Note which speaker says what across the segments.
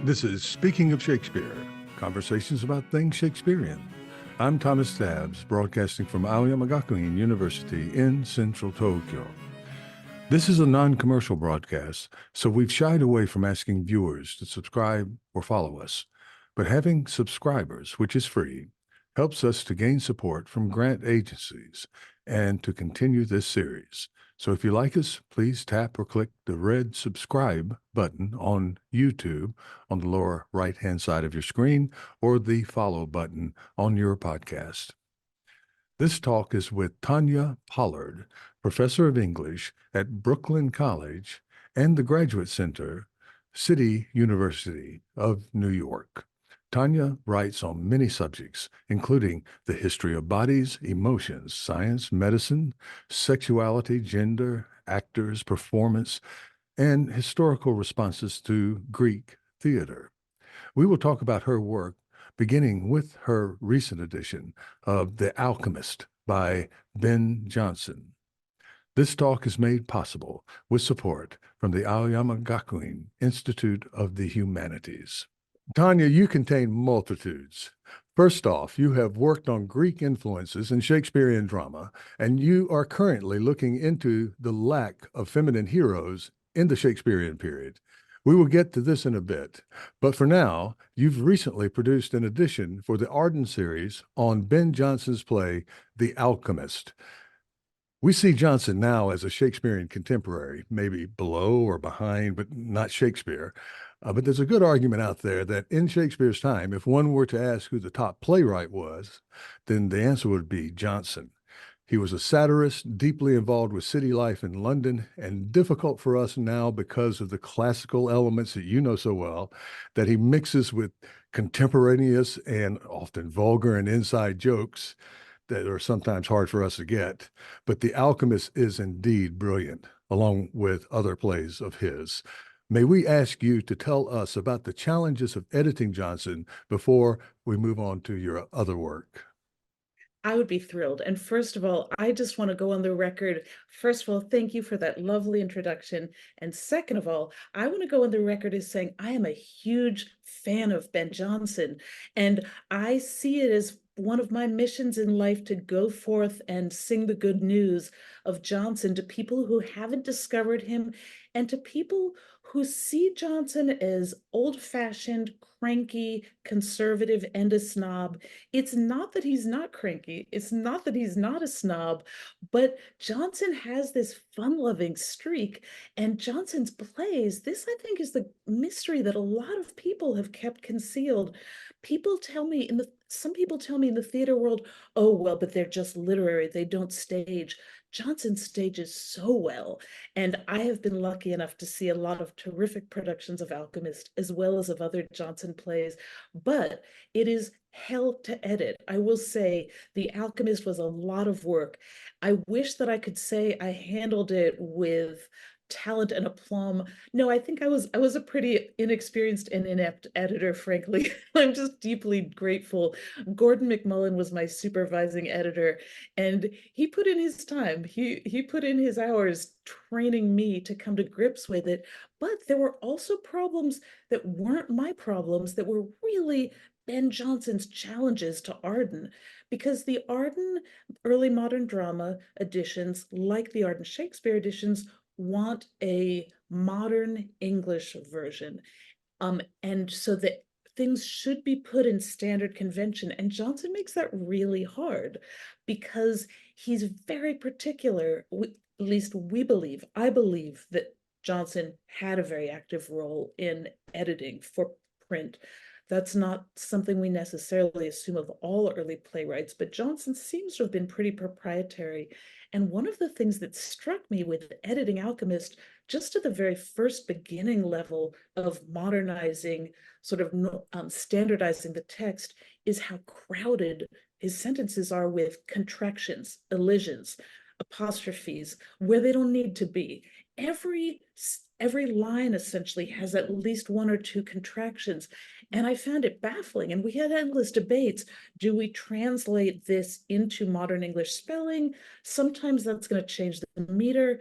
Speaker 1: This is Speaking of Shakespeare, conversations about things Shakespearean. I'm Thomas Tabbs, broadcasting from Aoyama Gakuin University in central Tokyo. This is a non-commercial broadcast, so we've shied away from asking viewers to subscribe or follow us. But having subscribers, which is free, helps us to gain support from grant agencies and to continue this series. So if you like us, please tap or click the red subscribe button on YouTube on the lower right-hand side of your screen, or the follow button on your podcast. This talk is with Tanya Pollard, professor of English at Brooklyn College and the Graduate Center, City University of New York. Tanya writes on many subjects, including the history of bodies, emotions, science, medicine, sexuality, gender, actors, performance, and historical responses to Greek theater. We will talk about her work, beginning with her recent edition of The Alchemist by Ben Jonson. This talk is made possible with support from the Aoyama Gakuin Institute of the Humanities. Tanya, you contain multitudes. First off, you have worked on Greek influences in Shakespearean drama, and you are currently looking into the lack of feminine heroes in the Shakespearean period. We will get to this in a bit, but for now, you've recently produced an edition for the Arden series on Ben Jonson's play, The Alchemist. We see Jonson now as a Shakespearean contemporary, maybe below or behind, but not Shakespeare. But there's a good argument out there that in Shakespeare's time, if one were to ask who the top playwright was, then the answer would be Jonson. He was a satirist, deeply involved with city life in London, and difficult for us now because of the classical elements that you know so well, that he mixes with contemporaneous and often vulgar and inside jokes that are sometimes hard for us to get. But The Alchemist is indeed brilliant, along with other plays of his. May we ask you to tell us about the challenges of editing Jonson before we move on to your other work?
Speaker 2: I would be thrilled. And first of all, I just want to go on the record. First of all, thank you for that lovely introduction. And second of all, I want to go on the record as saying I am a huge fan of Ben Jonson. And I see it as one of my missions in life to go forth and sing the good news of Jonson to people who haven't discovered him and to people who see Jonson as old-fashioned, cranky, conservative, and a snob. It's not that he's not cranky. It's not that he's not a snob, but Jonson has this fun-loving streak. And Jonson's plays, this I think is the mystery that a lot of people have kept concealed. Some people tell me in the theater world, oh, well, but they're just literary. They don't stage. Jonson stages so well. And I have been lucky enough to see a lot of terrific productions of Alchemist as well as of other Jonson plays. But it is hell to edit. I will say The Alchemist was a lot of work. I wish that I could say I handled it with talent and aplomb. No, I think I was a pretty inexperienced and inept editor, frankly. I'm just deeply grateful. Gordon McMullen was my supervising editor, and he put in his time. He put in his hours training me to come to grips with it. But there were also problems that weren't my problems that were really Ben Jonson's challenges to Arden, because the Arden early modern drama editions, like the Arden Shakespeare editions, want a modern English version. And so that things should be put in standard convention. And Jonson makes that really hard because he's very particular. At least I believe that Jonson had a very active role in editing for print. That's not something we necessarily assume of all early playwrights, but Jonson seems to have been pretty proprietary. And one of the things that struck me with editing Alchemist, just at the very first beginning level of modernizing, sort of standardizing the text, is how crowded his sentences are with contractions, elisions, apostrophes, where they don't need to be. Every line essentially has at least one or two contractions. And I found it baffling. And we had endless debates. Do we translate this into modern English spelling? Sometimes that's going to change the meter.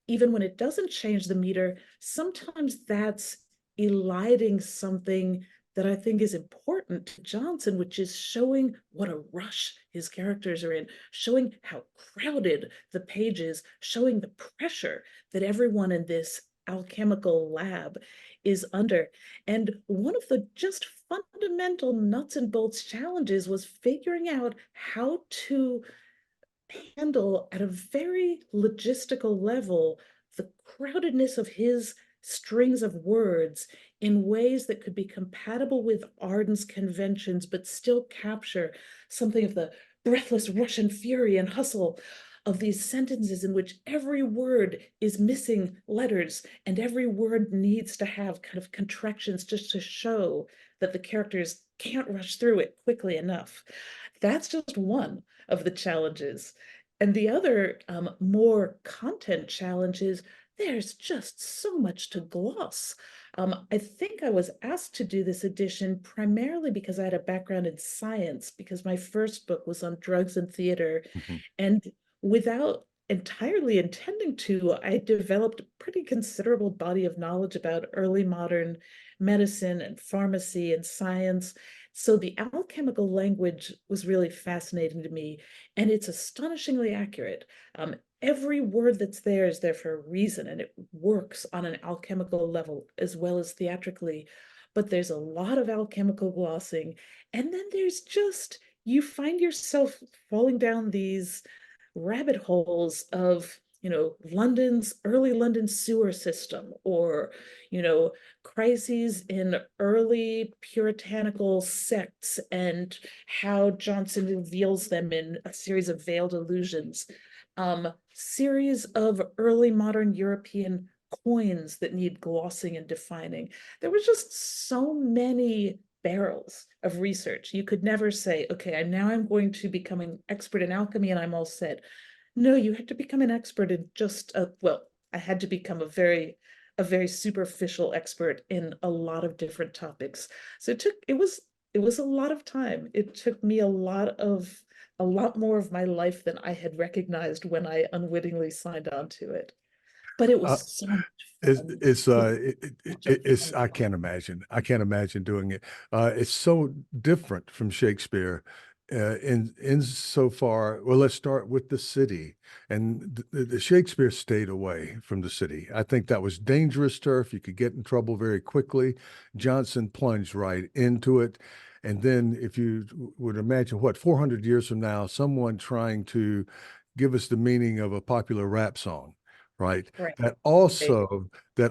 Speaker 2: Even when it doesn't change the meter, sometimes that's eliding something that I think is important to Jonson, which is showing what a rush his characters are in, showing how crowded the pages, showing the pressure that everyone in this alchemical lab is under. And one of the just fundamental nuts and bolts challenges was figuring out how to handle at a very logistical level the crowdedness of his strings of words in ways that could be compatible with Arden's conventions, but still capture something of the breathless Russian fury and hustle of these sentences in which every word is missing letters and every word needs to have kind of contractions just to show that the characters can't rush through it quickly enough. That's just one of the challenges. And the other more content challenges, there's just so much to gloss. I think I was asked to do this edition primarily because I had a background in science, because my first book was on drugs and theater.
Speaker 1: Mhm.
Speaker 2: And without entirely intending to, I developed a pretty considerable body of knowledge about early modern medicine and pharmacy and science. So the alchemical language was really fascinating to me, and it's astonishingly accurate. Every word that's there is there for a reason, and it works on an alchemical level as well as theatrically. But there's a lot of alchemical glossing, and then there's just you find yourself falling down these rabbit holes of London's early London sewer system, or crises in early puritanical sects and how Jonson reveals them in a series of veiled illusions, series of early modern European coins that need glossing and defining. There was just so many barrels of research. You could never say, okay, now I'm going to become an expert in alchemy and I'm all set. No, you had to become an expert in just well, I had to become a very superficial expert in a lot of different topics. So it was a lot of time. It took me a lot more of my life than I had recognized when I unwittingly signed on to it. But it
Speaker 1: Uh,
Speaker 2: was so much
Speaker 1: it's
Speaker 2: fun.
Speaker 1: it's
Speaker 2: It's
Speaker 1: uh
Speaker 2: such a
Speaker 1: it's
Speaker 2: fun
Speaker 1: I
Speaker 2: job.
Speaker 1: can't imagine. I can't imagine doing it. It's so different from Shakespeare. In so far, well, let's start with the city. And the Shakespeare stayed away from the city. I think that was dangerous turf. You could get in trouble very quickly. Johnson plunged right into it. And then, if you would imagine, what, 400 years from now, someone trying to give us the meaning of a popular rap song, right?
Speaker 2: Right.
Speaker 1: That
Speaker 2: Right.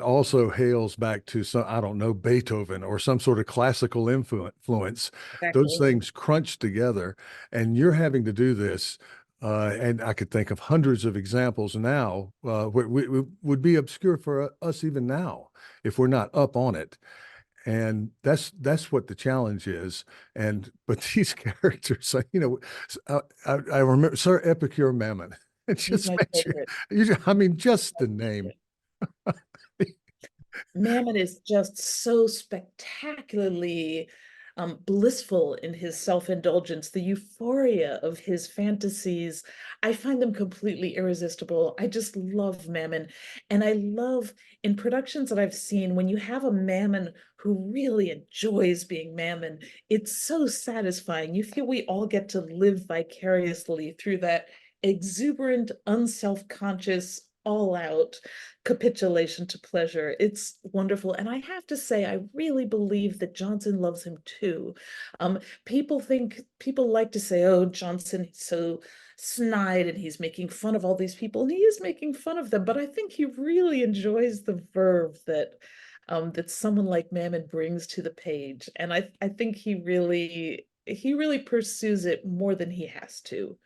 Speaker 1: also hails back to some, I don't know, Beethoven or some sort of classical influence. Those
Speaker 2: Exactly.
Speaker 1: things crunched together, and you're having to do this. And I could think of hundreds of examples now, would be obscure for us even now if we're not up on it. And that's what the challenge is. And but these characters, I remember Sir Epicure Mammon. It
Speaker 2: He's
Speaker 1: just
Speaker 2: my
Speaker 1: makes
Speaker 2: favorite.
Speaker 1: I mean, just the name.
Speaker 2: Mammon is just so spectacularly blissful in his self-indulgence, the euphoria of his fantasies. I find them completely irresistible. I just love Mammon. And I love in productions that I've seen when you have a Mammon who really enjoys being Mammon, it's so satisfying. You feel we all get to live vicariously through that exuberant, unself-conscious, all out capitulation to pleasure. It's wonderful. And I have to say, I really believe that Jonson loves him too. People like to say, oh, Jonson, he's so snide and he's making fun of all these people, and he is making fun of them, but I think he really enjoys the verve that someone like Mammon brings to the page. And I think he really pursues it more than he has to.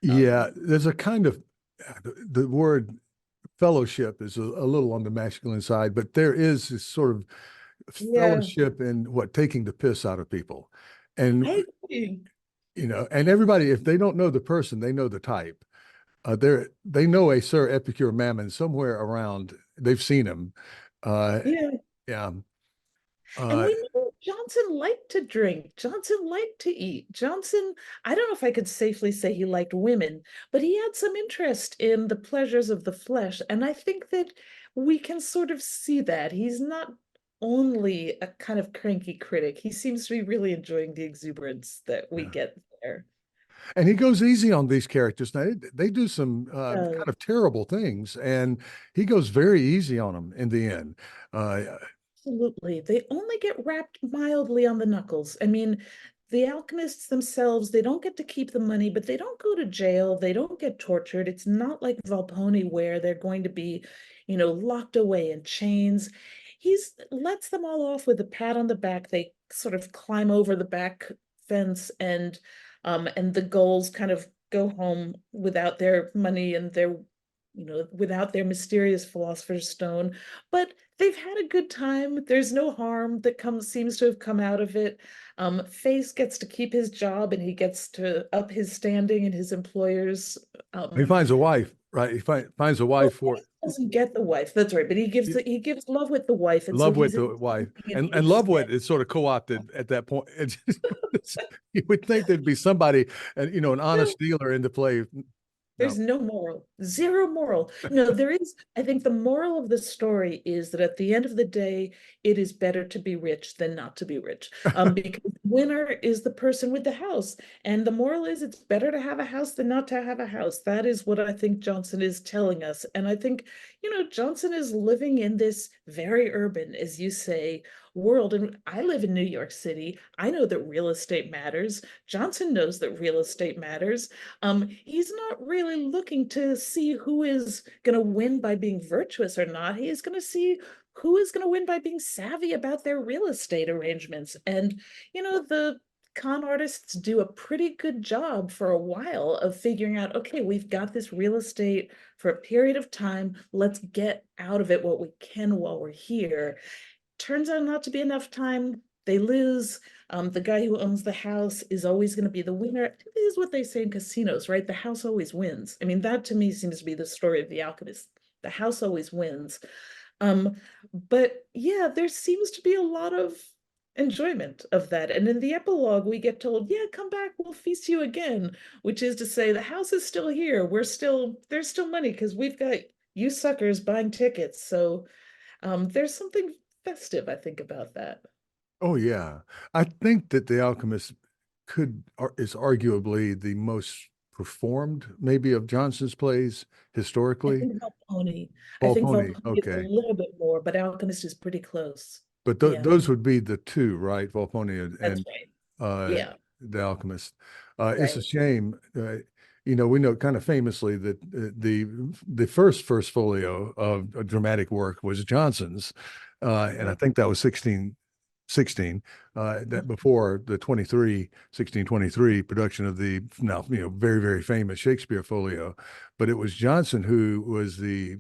Speaker 1: Yeah, there's a kind of the word fellowship is a little on the masculine side, but there is this sort of
Speaker 2: Yeah,
Speaker 1: fellowship in what taking the piss out of people. And
Speaker 2: I agree.
Speaker 1: and everybody, if they don't know the person, they know the type. They know a Sir Epicure Mammon somewhere around. They've seen him. Uh,
Speaker 2: Yeah.
Speaker 1: yeah.
Speaker 2: And
Speaker 1: Uh,
Speaker 2: we know Jonson liked to drink. Jonson liked to eat. Jonson, I don't know if I could safely say he liked women, but he had some interest in the pleasures of the flesh. And I think that we can sort of see that. He's not only a kind of cranky critic. He seems to be really enjoying the exuberance that we
Speaker 1: Yeah.
Speaker 2: get there.
Speaker 1: And he goes easy on these characters. Now, they do some
Speaker 2: Uh,
Speaker 1: kind of terrible things, and he goes very easy on them in the end. Uh,
Speaker 2: Absolutely. They only get wrapped mildly on the knuckles. I mean, the alchemists themselves, they don't get to keep the money, but they don't go to jail. They don't get tortured. It's not like Volpone where they're going to be, locked away in chains. He's lets them all off with a pat on the back. They sort of climb over the back fence and the goals kind of go home without their money and without their mysterious philosopher's stone. But they've had a good time. There's no harm that seems to have come out of it. Face gets to keep his job and he gets to up his standing in his employers.
Speaker 1: he
Speaker 2: Um,
Speaker 1: finds a wife, right? Finds a
Speaker 2: well,
Speaker 1: wife for
Speaker 2: Face doesn't get the wife. That's right, but he gives love with the wife, and so
Speaker 1: Love with
Speaker 2: he's
Speaker 1: the wife, and
Speaker 2: engaged
Speaker 1: Love
Speaker 2: then.
Speaker 1: with is sort of co-opted at that point. You would think there'd be somebody, and an honest
Speaker 2: No,
Speaker 1: dealer in the play.
Speaker 2: there's
Speaker 1: No.
Speaker 2: no moral, zero moral. No, there is. I think the moral of the story is that at the end of the day, it is better to be rich than not to be rich. Because the winner is the person with the house. And the moral is it's better to have a house than not to have a house. That is what I think Johnson is telling us. And I think, Johnson is living in this very urban, as you say, world. And I live in New York City. I know that real estate matters. Johnson knows that real estate matters. He's not really looking to see who is going to win by being virtuous or not. He is going to see who is going to win by being savvy about their real estate arrangements. And, the con artists do a pretty good job for a while of figuring out, okay, we've got this real estate for a period of time. Let's get out of it what we can while we're here. Turns out not to be enough time. They lose. The guy who owns the house is always going to be the winner. This is what they say in casinos, right? The house always wins. I mean, that to me seems to be the story of the alchemist. The house always wins. Um, but yeah, there seems to be a lot of enjoyment of that. And in the epilogue, we get told, yeah, come back, we'll feast you again, which is to say the house is still here. There's still money because we've got you suckers buying tickets. So there's something festive, I think, about that.
Speaker 1: Oh yeah, I think that The Alchemist is arguably the most performed, maybe, of Johnson's plays
Speaker 2: I
Speaker 1: historically.
Speaker 2: think Volpone. I think
Speaker 1: Volpone,
Speaker 2: Volpone is a
Speaker 1: okay.
Speaker 2: little bit more, but Alchemist is pretty close.
Speaker 1: But
Speaker 2: Yeah,
Speaker 1: those would be the two, right? Volpone
Speaker 2: that's
Speaker 1: and
Speaker 2: right.
Speaker 1: uh,
Speaker 2: Yeah,
Speaker 1: The Alchemist. It's a
Speaker 2: right.
Speaker 1: shame. We know kind of famously that the first folio of a dramatic work was Johnson's, and I
Speaker 2: Right.
Speaker 1: think that was 1616, that before the 1623 production of the now very very famous Shakespeare folio. But it was Johnson who was the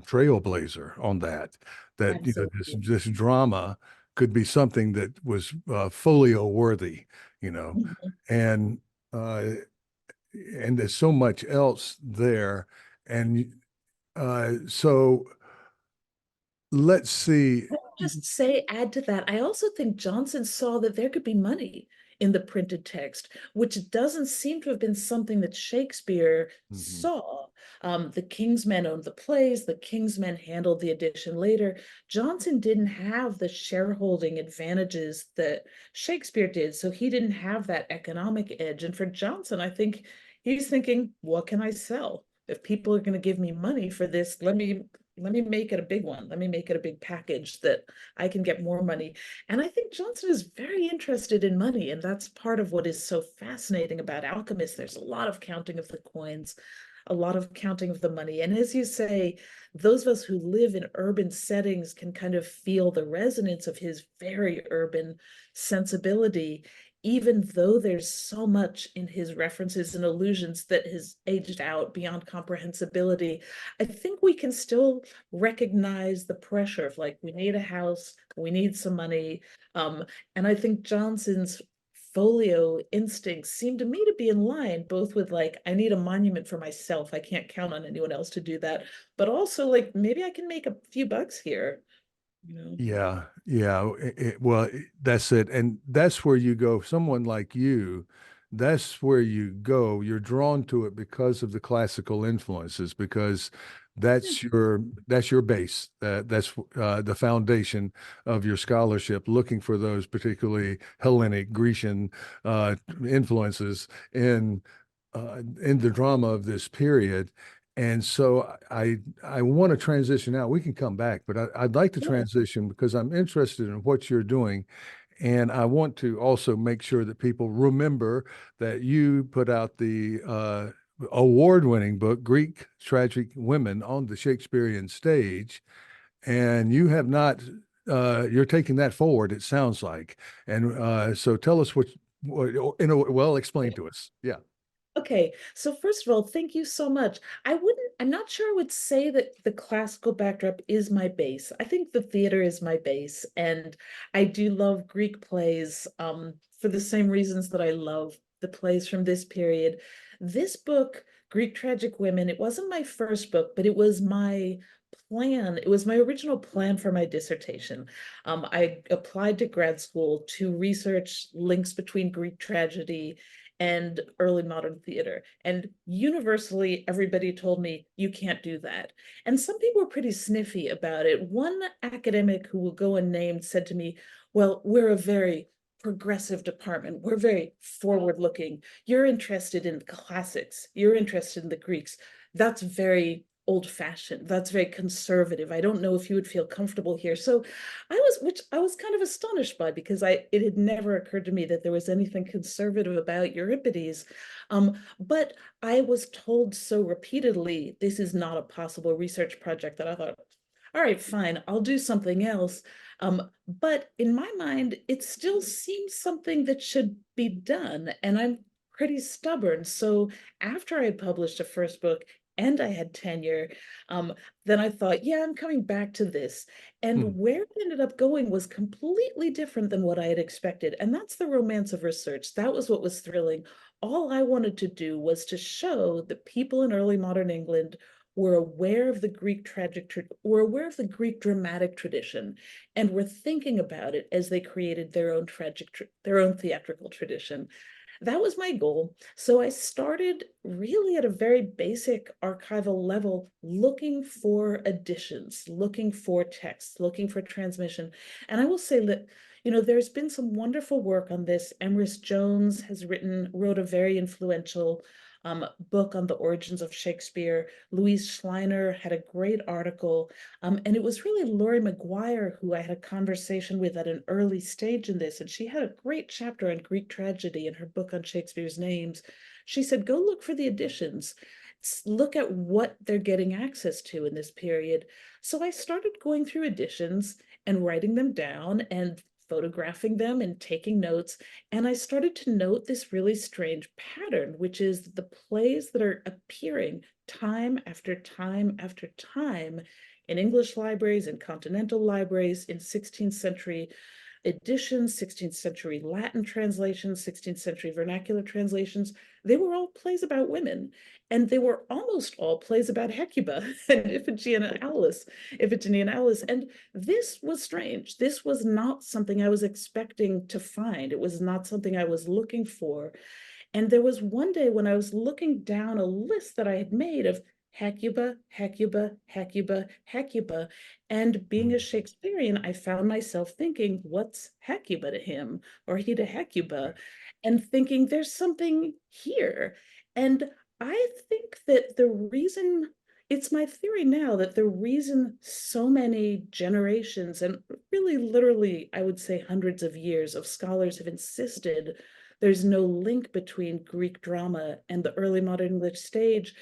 Speaker 1: trailblazer on that
Speaker 2: Absolutely.
Speaker 1: this drama could be something that was folio worthy, you know
Speaker 2: Mhm.
Speaker 1: and uh and there's so much else there. And so let's see.
Speaker 2: Just say, add to that, I also think Johnson saw that there could be money in the printed text, which doesn't seem to have been something that Shakespeare
Speaker 1: Mhm.
Speaker 2: saw. The King's Men owned the plays, the King's Men handled the edition later. Johnson didn't have the shareholding advantages that Shakespeare did, so he didn't have that economic edge. And for Johnson, I think he's thinking, what can I sell? If people are going to give me money for this, let me make it a big one. Let me make it a big package that I can get more money. And I think Johnson is very interested in money. And that's part of what is so fascinating about Alchemist. There's a lot of counting of the coins, a lot of counting of the money. And as you say, those of us who live in urban settings can kind of feel the resonance of his very urban sensibility, even though there's so much in his references and allusions that has aged out beyond comprehensibility. I think we can still recognize the pressure of like, we need a house, we need some money. And I think Johnson's folio instincts seem to me to be in line, both with like, I need a monument for myself. I can't count on anyone else to do that. But also like, maybe I can make a few bucks here, you know?
Speaker 1: Yeah, yeah. Well, that's it. And that's where you go. Someone like you, that's where you go. You're drawn to it because of the classical influences, because
Speaker 2: Yeah.
Speaker 1: That's your base. That's the foundation of your scholarship, looking for those particularly Hellenic, Grecian influences in the drama of this period. And so I want to transition out. We can come back, but I'd like to
Speaker 2: Yeah.
Speaker 1: transition because I'm interested in what you're doing. And I want to also make sure that people remember that you put out the award-winning book, Greek Tragic Women on the Shakespearean Stage. And you have not, you're taking that forward, it sounds like. And so tell us well, explain to us. Yeah.
Speaker 2: Okay, so first of all, thank you so much. I'm not sure I would say that the classical backdrop is my base. I think the theater is my base, and I do love Greek plays for the same reasons that I love the plays from this period. This book, Greek Tragic Women, it wasn't my first book, but it was my plan. It was my original plan for my dissertation. I applied to grad school to research links between Greek tragedy and early modern theater. And universally, everybody told me, you can't do that. And some people were pretty sniffy about it. One academic who will go unnamed said to me, well, we're a very progressive department. We're very forward looking. You're interested in the classics. You're interested in the Greeks. That's very old fashioned. That's very conservative. I don't know if you would feel comfortable here. So which I was kind of astonished by because it had never occurred to me that there was anything conservative about Euripides. But I was told so repeatedly, this is not a possible research project that I thought, all right, fine, I'll do something else. But in my mind, it still seems something that should be done. And I'm pretty stubborn. So after I had published a first book and I had tenure, then I thought, yeah, I'm coming back to this.
Speaker 1: Hmm.
Speaker 2: And where it ended up going was completely different than what I had expected. And that's the romance of research. That was what was thrilling. All I wanted to do was to show that people in early modern England were aware of the were aware of the Greek dramatic tradition, and were thinking about it as they created their own theatrical tradition. That was my goal. So I started really at a very basic archival level, looking for additions, looking for text, looking for transmission. And I will say that, there's been some wonderful work on this. Emrys Jones wrote a very influential book on the origins of Shakespeare. Louise Schleiner had a great article. And it was really Laurie McGuire who I had a conversation with at an early stage in this. And she had a great chapter on Greek tragedy in her book on Shakespeare's names. She said, go look for the additions. Look at what they're getting access to in this period. So I started going through editions and writing them down and photographing them and taking notes. And I started to note this really strange pattern, which is the plays that are appearing time after time after time in English libraries, in continental libraries, in 16th century editions, 16th century Latin translations, 16th century vernacular translations. They were all plays about women, and they were almost all plays about Hecuba and Iphigenia and Alice. And this was strange. This was not something I was expecting to find. It was not something I was looking for. And there was one day when I was looking down a list that I had made of Hecuba, Hecuba, Hecuba, Hecuba. And being a Shakespearean, I found myself thinking, what's Hecuba to him or he to Hecuba? And thinking there's something here. And I think that it's my theory now that the reason so many generations and really literally, I would say hundreds of years of scholars have insisted there's no link between Greek drama and the early modern English stage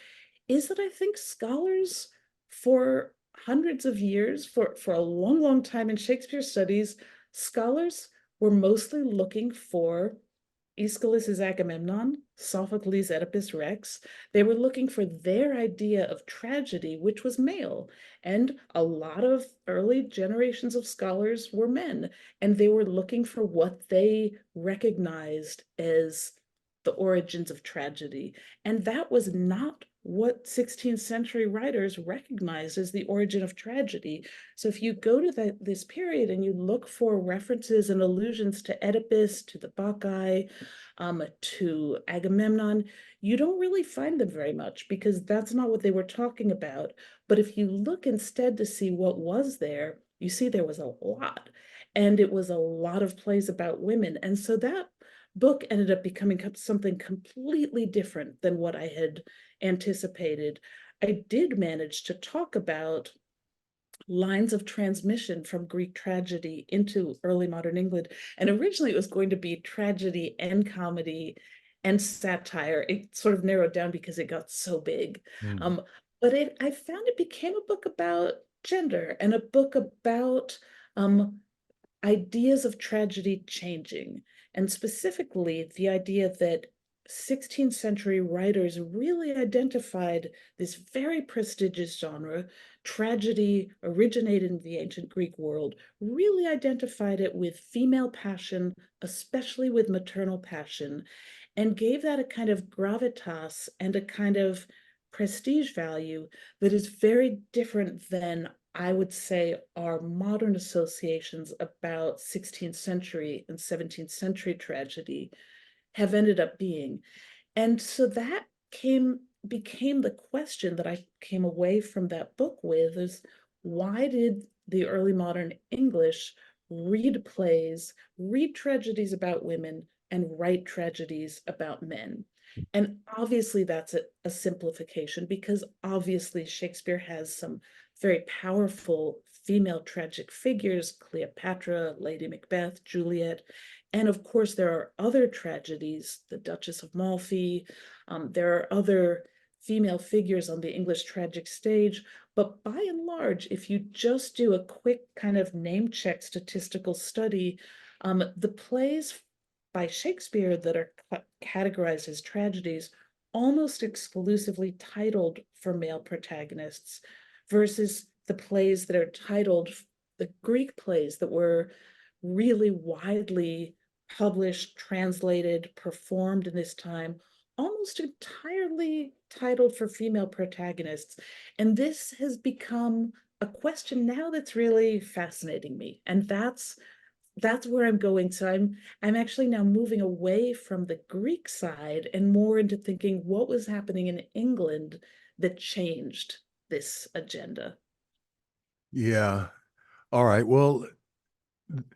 Speaker 2: is that I think scholars for hundreds of years, for a long, long time in Shakespeare studies, scholars were mostly looking for Aeschylus's Agamemnon, Sophocles' Oedipus Rex. They were looking for their idea of tragedy, which was male. And a lot of early generations of scholars were men, and they were looking for what they recognized as the origins of tragedy. And that was not what 16th century writers recognized as the origin of tragedy. So if you go to this period and you look for references and allusions to Oedipus, to the Bacchae, to Agamemnon, you don't really find them very much because that's not what they were talking about. But if you look instead to see what was there, you see there was a lot. And it was a lot of plays about women. And so that book ended up becoming something completely different than what I had anticipated. I did manage to talk about lines of transmission from Greek tragedy into early modern England. And originally it was going to be tragedy and comedy and satire. It sort of narrowed down because it got so big.
Speaker 1: Mm.
Speaker 2: Um, but I found it became a book about gender and a book about ideas of tragedy changing, and specifically the idea that 16th century writers really identified this very prestigious genre. Tragedy originated in the ancient Greek world, really identified it with female passion, especially with maternal passion, and gave that a kind of gravitas and a kind of prestige value that is very different than I would say our modern associations about 16th century and 17th century tragedy have ended up being. And so that became the question that I came away from that book with is why did the early modern English read plays, read tragedies about women, and write tragedies about men? And obviously that's a simplification because obviously Shakespeare has some very powerful female tragic figures, Cleopatra, Lady Macbeth, Juliet. And of course, there are other tragedies, the Duchess of Malfi. There are other female figures on the English tragic stage. But by and large, if you just do a quick kind of name check statistical study, the plays by Shakespeare that are categorized as tragedies almost exclusively titled for male protagonists versus the plays that are titled, the Greek plays that were really widely published, translated, performed in this time, almost entirely titled for female protagonists. And this has become a question now that's really fascinating me. And that's where I'm going. So I'm actually now moving away from the Greek side and more into thinking what was happening in England that changed this agenda.
Speaker 1: Yeah. All right. Well,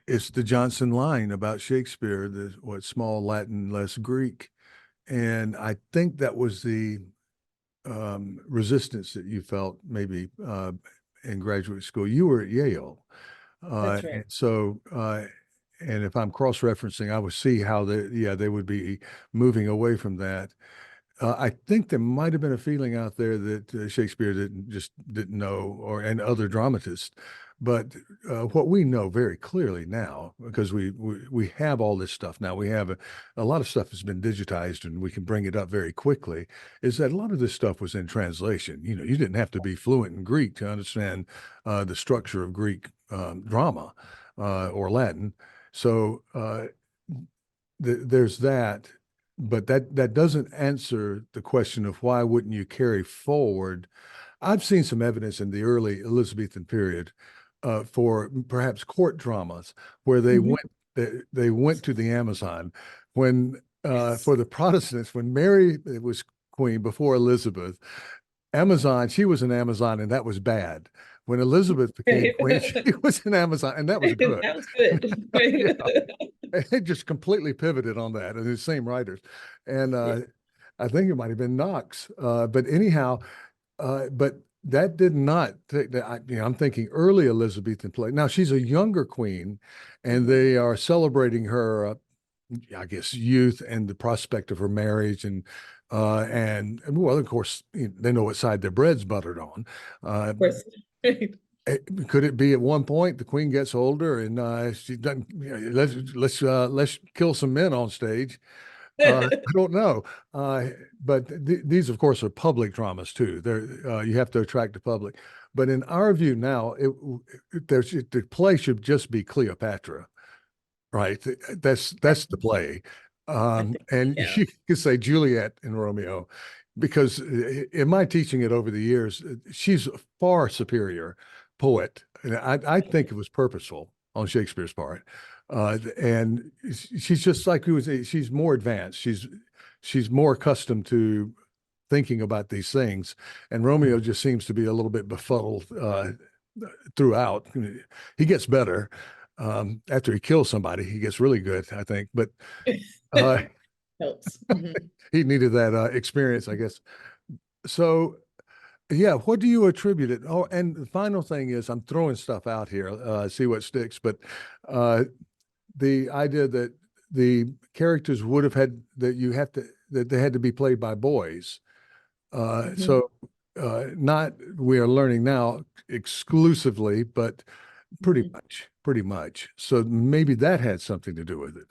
Speaker 1: it's the Jonson line about Shakespeare, the what small Latin, less Greek. And I think that was the resistance that you felt maybe in graduate school. You were at Yale.
Speaker 2: That's
Speaker 1: And
Speaker 2: right.
Speaker 1: so, and if I'm cross-referencing, I would see how they would be moving away from that. I think there might have been a feeling out there that Shakespeare didn't know, and other dramatists. But what we know very clearly now, because we have all this stuff now, we have a lot of stuff has been digitized, and we can bring it up very quickly. Is that a lot of this stuff was in translation? You know, you didn't have to be fluent in Greek to understand the structure of Greek drama or Latin. So there's that, but that doesn't answer the question of why wouldn't you carry forward. I've seen some evidence in the early Elizabethan period for perhaps court dramas where
Speaker 2: Mhm.
Speaker 1: they went to the Amazon when
Speaker 2: Yes.
Speaker 1: for the Protestants when Mary was queen before Elizabeth. Amazon, she was an Amazon, and that was bad. When Elizabeth became
Speaker 2: Right.
Speaker 1: queen, she was an Amazon, and that was good.
Speaker 2: That was good.
Speaker 1: Yeah,
Speaker 2: Right.
Speaker 1: it just completely pivoted on that, and the same writers. And
Speaker 2: Yeah.
Speaker 1: I think it might have been Knox. But anyhow, but that did not take that. I'm thinking early Elizabethan play. Now she's a younger queen, and
Speaker 2: Mhm.
Speaker 1: they are celebrating her, I guess, youth and the prospect of her marriage, and well, of course, they know what side their bread's buttered on. Uh,
Speaker 2: Of course. Right.
Speaker 1: could it be at one point the queen gets older and she doesn't? Let's kill some men on stage. I don't know, but these, of course, are public dramas too. You have to attract the public. But in our view now, the play should just be Cleopatra, right?
Speaker 2: I
Speaker 1: That's the
Speaker 2: think so.
Speaker 1: play,
Speaker 2: I think,
Speaker 1: and
Speaker 2: yeah.
Speaker 1: you could say Juliet and Romeo, because in my teaching it over the years, she's a far superior poet, and I think it was purposeful on Shakespeare's part, and she's just like she's more advanced. she's more accustomed to thinking about these things, and Romeo just seems to be a little bit befuddled throughout. He gets better after he kills somebody. He gets really good, I think, but uh,
Speaker 2: Helps. Mhm.
Speaker 1: he needed that experience, I guess. So, yeah, what do you attribute it? Oh, and the final thing is, I'm throwing stuff out here, see what sticks. But the idea that the characters would have had that they had to be played by boys.
Speaker 2: Mhm.
Speaker 1: So not we are learning now exclusively, but
Speaker 2: Mhm.
Speaker 1: pretty much. So maybe that had something to do with it.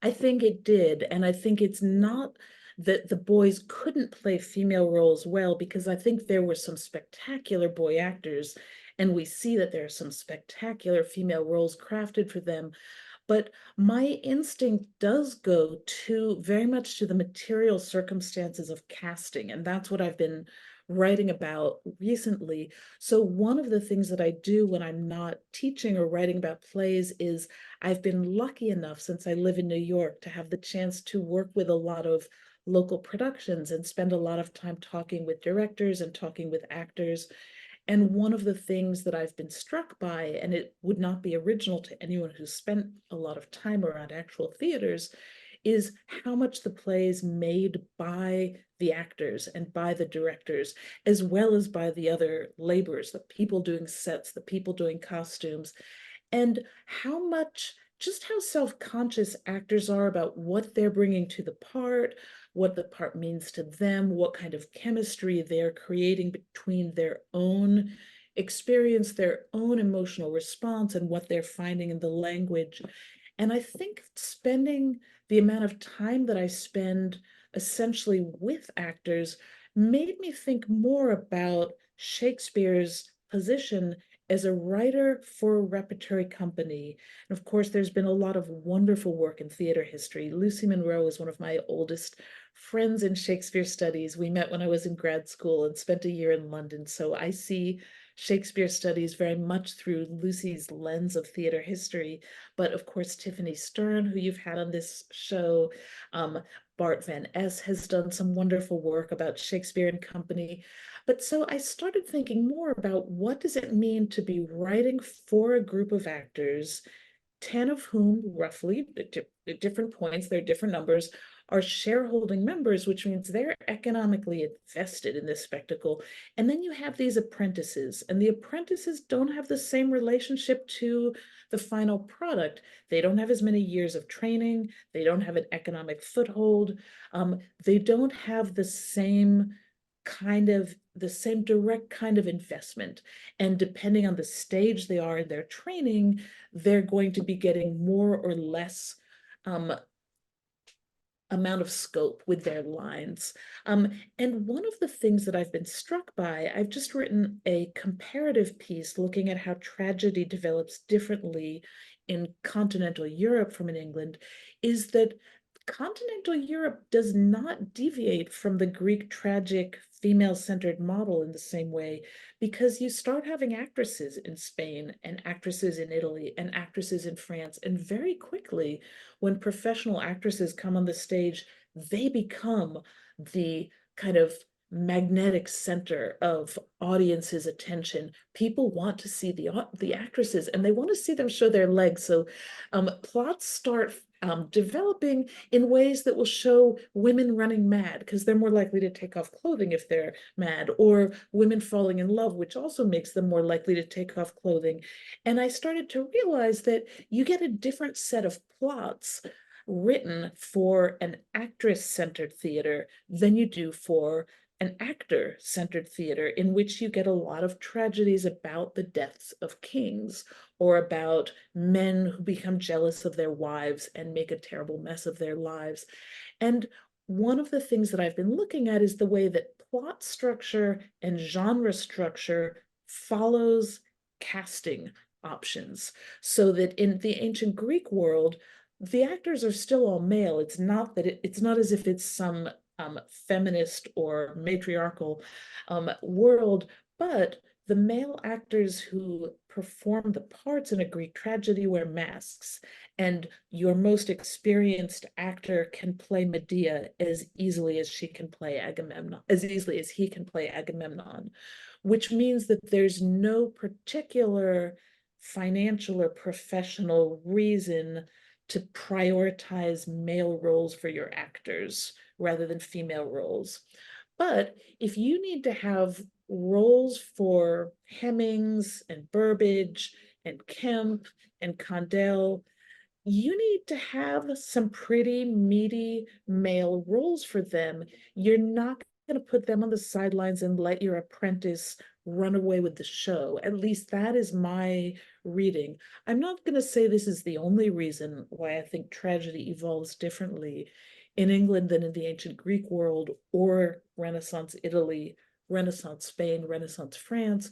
Speaker 2: I think it did. And I think it's not that the boys couldn't play female roles well, because I think there were some spectacular boy actors, and we see that there are some spectacular female roles crafted for them. But my instinct does go to very much to the material circumstances of casting, and that's what I've been writing about recently. So one of the things that I do when I'm not teaching or writing about plays is I've been lucky enough, since I live in New York, to have the chance to work with a lot of local productions and spend a lot of time talking with directors and talking with actors. And one of the things that I've been struck by, and it would not be original to anyone who's spent a lot of time around actual theaters, is how much the play is made by the actors and by the directors, as well as by the other laborers, the people doing sets, the people doing costumes, and how much, just how self-conscious actors are about what they're bringing to the part, what the part means to them, what kind of chemistry they're creating between their own experience, their own emotional response, and what they're finding in the language. And I think spending the amount of time that I spend essentially with actors made me think more about Shakespeare's position as a writer for a repertory company. And of course, there's been a lot of wonderful work in theater history. Lucy Monroe is one of my oldest friends in Shakespeare studies. We met when I was in grad school and spent a year in London. So I see Shakespeare studies very much through Lucy's lens of theater history. But of course, Tiffany Stern, who you've had on this show, um, Bart Van Es has done some wonderful work about Shakespeare and Company. But so I started thinking more about what does it mean to be writing for a group of actors, 10 of whom roughly at different points, they're different numbers, are shareholding members, which means they're economically invested in this spectacle. And then you have these apprentices, and the apprentices don't have the same relationship to the final product. They don't have as many years of training. They don't have an economic foothold. They don't have the same direct kind of investment. And depending on the stage they are in their training, they're going to be getting more or less um, amount of scope with their lines. And one of the things that I've been struck by, I've just written a comparative piece looking at how tragedy develops differently in continental Europe from in England, is that continental Europe does not deviate from the Greek tragic female-centered model in the same way, because you start having actresses in Spain and actresses in Italy and actresses in France, and very quickly, when professional actresses come on the stage, they become the kind of magnetic center of audience's attention. People want to see the actresses, and they want to see them show their legs. So plots start developing in ways that will show women running mad, because they're more likely to take off clothing if they're mad, or women falling in love, which also makes them more likely to take off clothing. And I started to realize that you get a different set of plots written for an actress-centered theater than you do for an actor-centered theater, in which you get a lot of tragedies about the deaths of kings, or about men who become jealous of their wives and make a terrible mess of their lives. And one of the things that I've been looking at is the way that plot structure and genre structure follows casting options. So that in the ancient Greek world, the actors are still all male. It's not that it's not as if it's some feminist or matriarchal world, but the male actors who perform the parts in a Greek tragedy wear masks, and your most experienced actor can play Medea as easily as she can play Agamemnon, as easily as he can play Agamemnon, which means that there's no particular financial or professional reason to prioritize male roles for your actors rather than female roles. But if you need to have roles for Hemmings and Burbage and Kemp and Condell, you need to have some pretty meaty male roles for them. You're not going to put them on the sidelines and let your apprentice run away with the show. At least that is my reading. I'm not going to say this is the only reason why I think tragedy evolves differently in England than in the ancient Greek world or Renaissance Italy, Renaissance Spain, Renaissance France.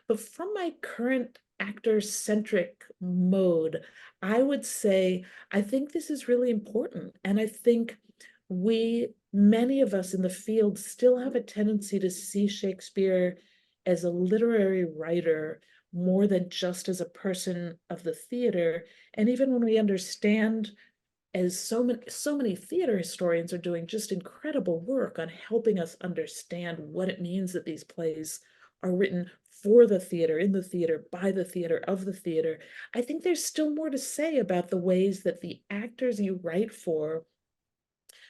Speaker 2: But from my current actor-centric mode, I would say I think this is really important. And I think many of us in the field still have a tendency to see Shakespeare as a literary writer more than just as a person of the theater. And even when we understand, as so many theater historians are doing just incredible work on helping us understand what it means that these plays are written for the theater, in the theater, by the theater, of the theater. I think there's still more to say about the ways that the actors you write for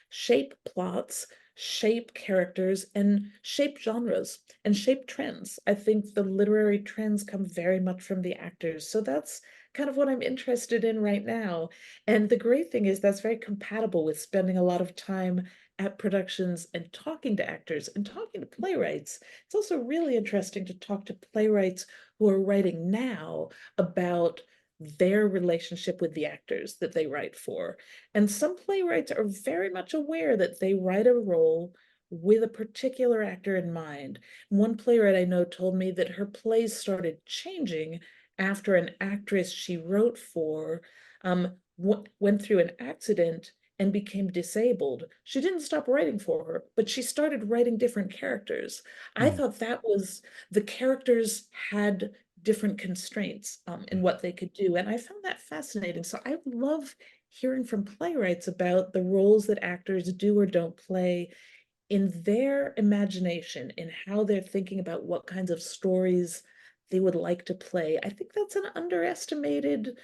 Speaker 2: shape plots, shape characters, and shape genres and shape trends. I think the literary trends come very much from the actors. So that's kind of what I'm interested in right now. And the great thing is that's very compatible with spending a lot of time at productions and talking to actors and talking to playwrights. It's also really interesting to talk to playwrights who are writing now about their relationship with the actors that they write for. And some playwrights are very much aware that they write a role with a particular actor in mind. One playwright I know told me that her plays started changing after an actress she wrote for went through an accident and became disabled. She didn't stop writing for her, but she started writing different characters. I
Speaker 1: Hmm.
Speaker 2: thought that was the characters had different constraints in what they could do. And I found that fascinating. So I love hearing from playwrights about the roles that actors do or don't play in their imagination, in how they're thinking about what kinds of stories they would like to play. I think that's an underestimated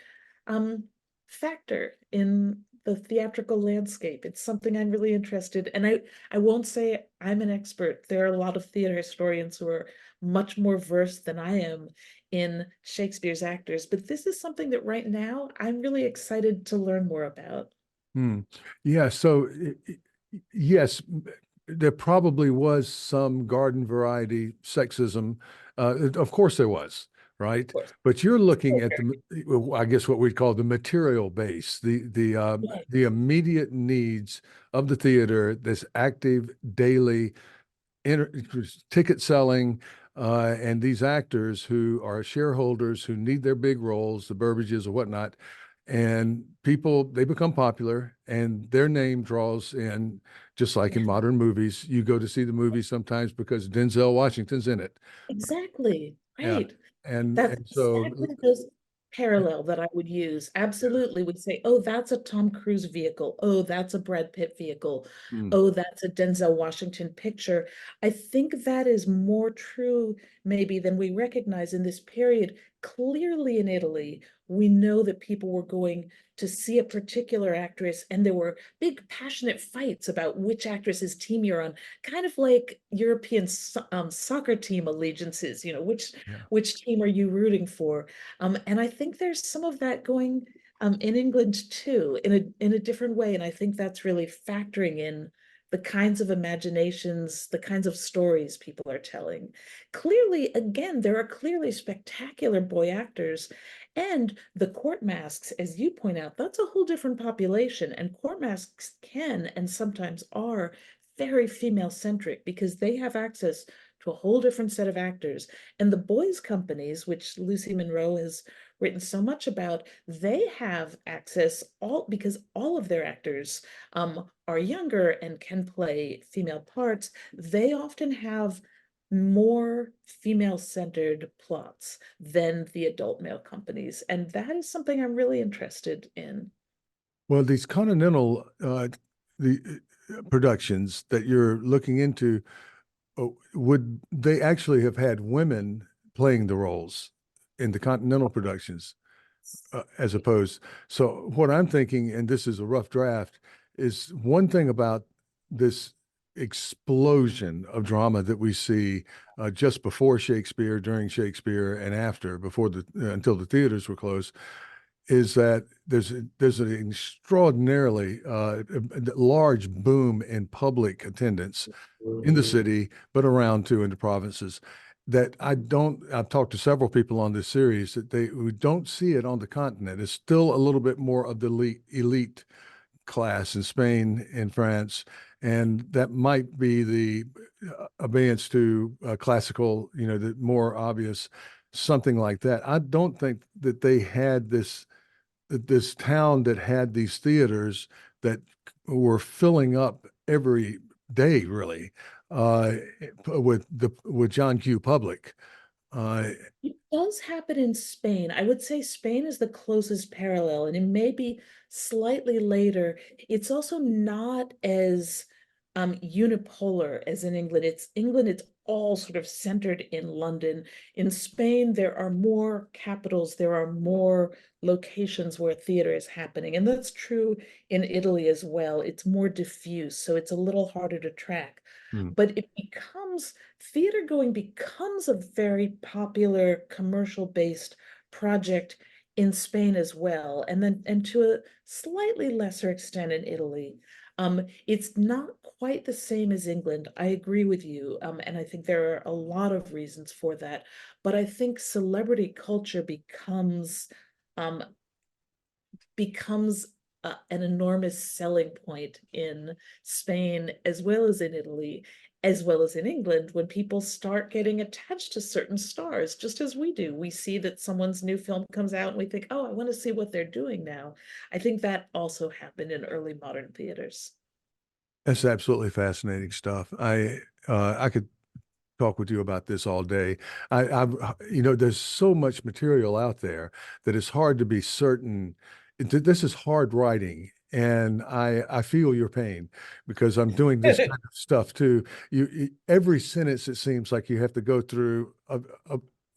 Speaker 2: factor in the theatrical landscape. It's something I'm really interested in. And I won't say I'm an expert. There are a lot of theater historians who are much more versed than I am in Shakespeare's actors, but this is something that right now I'm really excited to learn more about.
Speaker 1: Hmm. Yeah, so yes, there probably was some garden variety sexism. Of course there was, right?
Speaker 2: Of course.
Speaker 1: But you're looking
Speaker 2: Still
Speaker 1: at I guess what we'd call the material base,
Speaker 2: very,
Speaker 1: the immediate needs of the theater, this active daily ticket selling, and these actors who are shareholders who need their big roles, the Burbages or whatnot, and people, they become popular and their name draws in, just like in
Speaker 2: yeah.
Speaker 1: modern movies. You go to see the movie sometimes because Denzel Washington's in it.
Speaker 2: Exactly.
Speaker 1: Yeah.
Speaker 2: Right.
Speaker 1: And
Speaker 2: That's
Speaker 1: and so
Speaker 2: exactly the parallel that I would use. Absolutely would say, oh, that's a Tom Cruise vehicle. Oh, that's a Brad Pitt vehicle.
Speaker 1: mm,
Speaker 2: Oh, that's a Denzel Washington picture. I think that is more true maybe than we recognize in this period. Clearly in Italy, we know that people were going to see a particular actress, and there were big passionate fights about which actress's team you're on, kind of like European soccer team allegiances,
Speaker 1: yeah.
Speaker 2: which team are you rooting for? And I think there's some of that going in England too, in a different way. And I think that's really factoring in the kinds of imaginations, the kinds of stories people are telling. Clearly, again, there are clearly spectacular boy actors. And the court masks, as you point out, that's a whole different population. And court masks can and sometimes are very female centric because they have access to a whole different set of actors. And the boys' companies, which Lucy Monroe has written so much about, they have access all because all of their actors are younger and can play female parts. They often have more female-centered plots than the adult male companies, and that is something I'm really interested in.
Speaker 1: Well, these continental the productions that you're looking into, would they actually have had women playing the roles in the continental productions as opposed? So what I'm thinking, and this is a rough draft, is one thing about this explosion of drama that we see just before Shakespeare, during Shakespeare, and after, before the until the theaters were closed, is that there's an extraordinarily large boom in public attendance in the city, but around too in the provinces. That I've talked to several people on this series that they who don't see it on the continent. It's still a little bit more of the elite class in Spain and France, and that might be the abeyance to classical, the more obvious, something like that. I don't think that they had this town that had these theaters that were filling up every day, really, uh, with John Q. Public. Uh,
Speaker 2: It does happen in Spain. I would say Spain is the closest parallel, and it may be slightly later. It's also not as unipolar as in England. It's all sort of centered in London. In Spain, there are more capitals, there are more locations where theater is happening. And that's true in Italy as well. It's more diffuse, so it's a little harder to track.
Speaker 1: hmm.
Speaker 2: But theater going becomes a very popular commercial-based project in Spain as well, and to a slightly lesser extent in Italy. It's not quite the same as England. I agree with you, and I think there are a lot of reasons for that. But I think celebrity culture um, becomes an enormous selling point in Spain as well as in Italy, as well as in England, when people start getting attached to certain stars, just as we do. We see that someone's new film comes out and we think, oh, I want to see what they're doing now. I think that also happened in early modern theaters.
Speaker 1: That's absolutely fascinating stuff. I could talk with you about this all day. There's so much material out there that it's hard to be certain. This is hard writing, and I feel your pain because I'm doing this kind of stuff too. Every sentence, it seems like you have to go through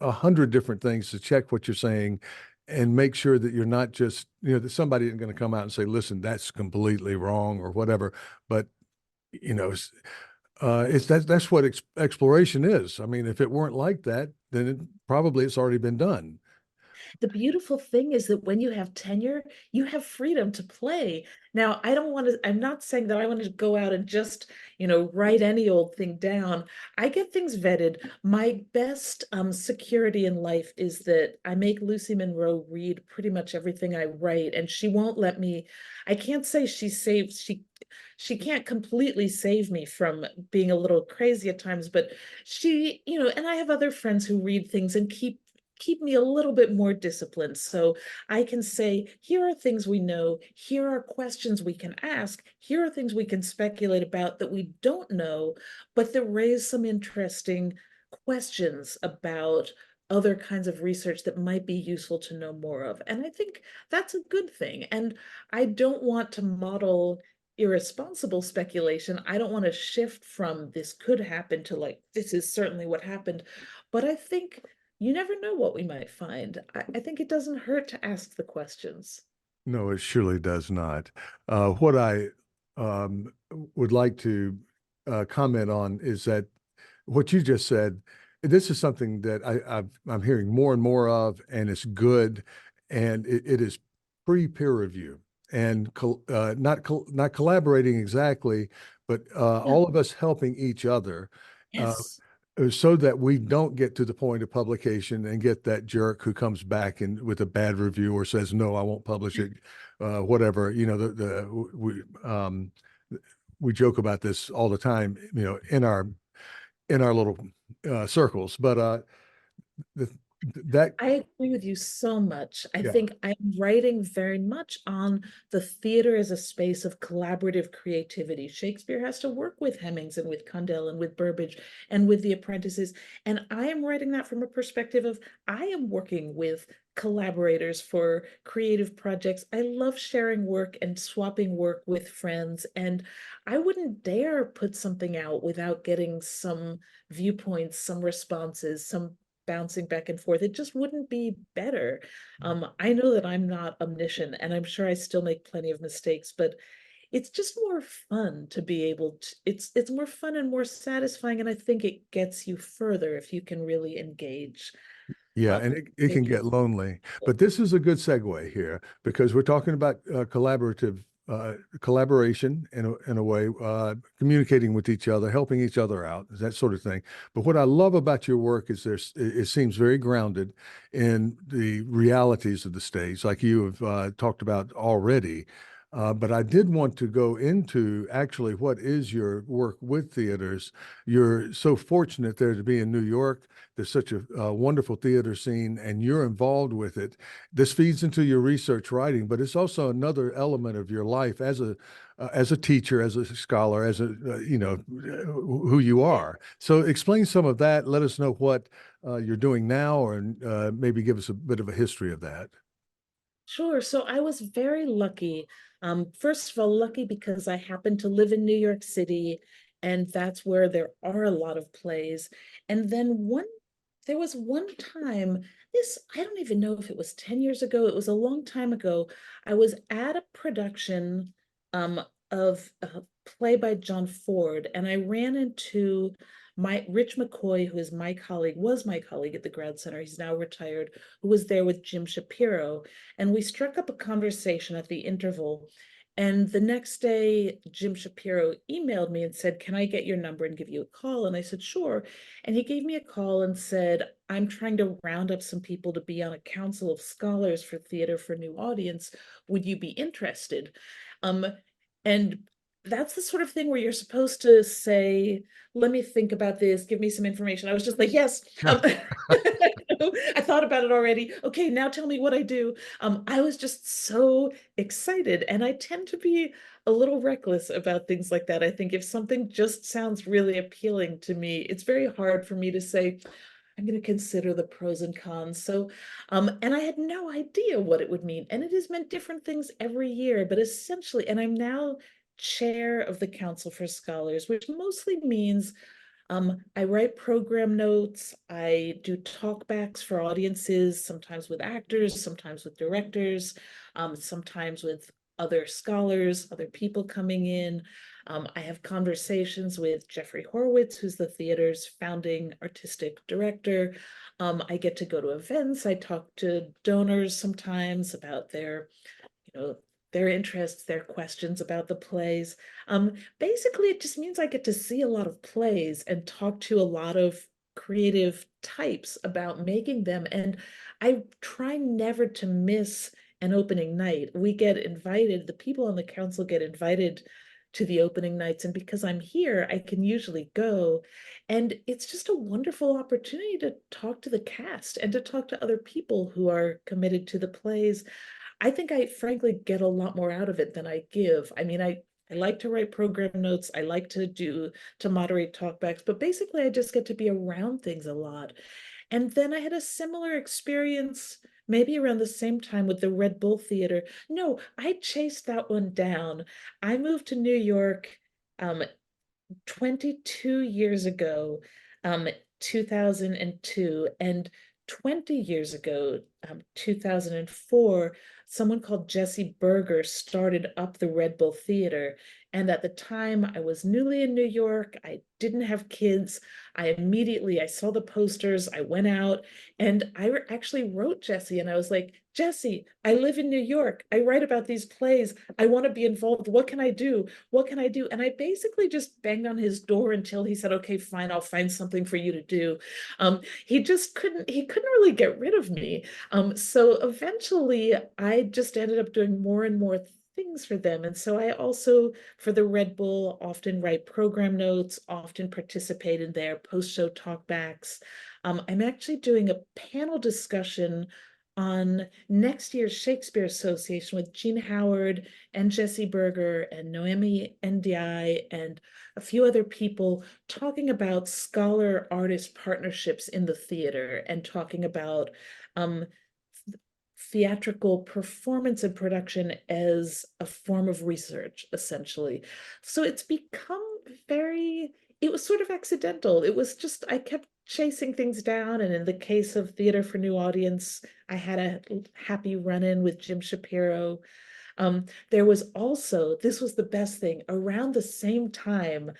Speaker 1: a hundred different things to check what you're saying and make sure that you're not just, that somebody isn't going to come out and say, listen, that's completely wrong or whatever. But you know, that's what exploration is. I mean, if it weren't like that, then probably it's already been done.
Speaker 2: The beautiful thing is that when you have tenure, you have freedom to play. Now, I'm not saying that I want to go out and just, write any old thing down. I get things vetted. My best security in life is that I make Lucy Monroe read pretty much everything I write, and she won't let me, I can't say she can't completely save me from being a little crazy at times, but and I have other friends who read things and keep me a little bit more disciplined. So I can say, here are things we know, here are questions we can ask, here are things we can speculate about that we don't know, but that raise some interesting questions about other kinds of research that might be useful to know more of. And I think that's a good thing. And I don't want to model irresponsible speculation. I don't want to shift from this could happen to like, this is certainly what happened. But I think you never know what we might find. I think it doesn't hurt to ask the questions.
Speaker 1: No, it surely does not. What I would like to comment on is that what you just said, this is something that I'm hearing more and more of, and it's good, and it is pre-peer review and not collaborating exactly, but
Speaker 2: Yeah.
Speaker 1: all of us helping each other. Uh,
Speaker 2: Yes.
Speaker 1: so that we don't get to the point of publication and get that jerk who comes back and with a bad review or says no, I won't publish it, whatever. We joke about this all the time, in our little circles. But the that,
Speaker 2: I agree with you so much. I
Speaker 1: yeah.
Speaker 2: think I'm writing very much on the theater as a space of collaborative creativity. Shakespeare has to work with Hemmings and with Condell and with Burbage and with the apprentices. And I am writing that from a perspective of I am working with collaborators for creative projects. I love sharing work and swapping work with friends. And I wouldn't dare put something out without getting some viewpoints, some responses, some bouncing back and forth. It just wouldn't be better. I know that I'm not omniscient and I'm sure I still make plenty of mistakes, but it's just more fun to be able to, it's more fun and more satisfying. And I think it gets you further if you can really engage.
Speaker 1: Yeah,
Speaker 2: Um,
Speaker 1: and it can
Speaker 2: maybe
Speaker 1: get lonely. But this is a good segue here because we're talking about collaboration in a way, communicating with each other, helping each other out, that sort of thing. But what I love about your work is it seems very grounded in the realities of the stage, like you have talked about already. But I did want to go into actually what is your work with theaters. You're so fortunate there to be in New York. There's such a wonderful theater scene, and you're involved with it. This feeds into your research writing, but it's also another element of your life as a teacher, as a scholar, as a who you are. So explain some of that. Let us know what you're doing now, or maybe give us a bit of a history of that.
Speaker 2: Sure. So I was very lucky. First of all, lucky because I happen to live in New York City, and that's where there are a lot of plays. And then there was one time, I don't even know if it was 10 years ago, it was a long time ago. I was at a production um, of a play by John Ford, and I ran into my Rich McCoy, who is my colleague, was my colleague at the Grad Center. He's now retired, who was there with Jim Shapiro. And we struck up a conversation at the interval. And the next day, Jim Shapiro emailed me and said, "Can I get your number and give you a call?" And I said, "Sure." And he gave me a call and said, "I'm trying to round up some people to be on a council of scholars for Theater for New Audience. Would you be interested?" Um, and that's the sort of thing where you're supposed to say, "Let me think about this, give me some information." I was just like, "Yes." I thought about it already. Okay, now tell me what I do. I was just so excited, and I tend to be a little reckless about things like that. I think if something just sounds really appealing to me, it's very hard for me to say, "I'm going to consider the pros and cons." So, and I had no idea what it would mean. And it has meant different things every year, but essentially, and I'm now chair of the Council for Scholars, which mostly means I write program notes. I do talkbacks for audiences, sometimes with actors, sometimes with directors, sometimes with other scholars, other people coming in. I have conversations with Jeffrey Horwitz, who's the theater's founding artistic director. I get to go to events. I talk to donors sometimes about you know, their interests, their questions about the plays. Basically, it just means I get to see a lot of plays and talk to a lot of creative types about making them. And I try never to miss an opening night. We get invited, the people on the council get invited to the opening nights. And because I'm here, I can usually go. And it's just a wonderful opportunity to talk to the cast and to talk to other people who are committed to the plays. I think I frankly get a lot more out of it than I give. I mean, I like to write program notes. I like to moderate talkbacks, but basically I just get to be around things a lot. And then I had a similar experience maybe around the same time with the Red Bull Theater. No, I chased that one down. I moved to New York um, 22 years ago, 2002, and 20 years ago, 2004, someone called Jesse Berger started up the Red Bull Theater. And at the time, I was newly in New York. I didn't have kids. I saw the posters. I went out and actually wrote Jesse and I was like, "Jesse, I live in New York. I write about these plays. I want to be involved. What can I do? What can I do?" And I basically just banged on his door until he said, "Okay, fine, I'll find something for you to do." He couldn't really get rid of me. So eventually I just ended up doing more and more things for them. And so I also, for the Red Bull, often write program notes, often participate in their post-show talkbacks. I'm actually doing a panel discussion on next year's Shakespeare Association with Gene Howard and Jesse Berger and Noemi Ndiaye and a few other people talking about scholar-artist partnerships in the theater and talking about um, theatrical performance and production as a form of research, essentially. So it's become very, it was sort of accidental. It was just, I kept chasing things down. And in the case of Theater for New Audience, I had a happy run-in with Jim Shapiro. There was also, this was the best thing, around the same time,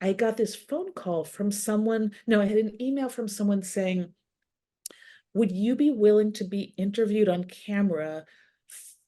Speaker 2: I got this phone call from someone, no, I had an email from someone saying, would you be willing to be interviewed on camera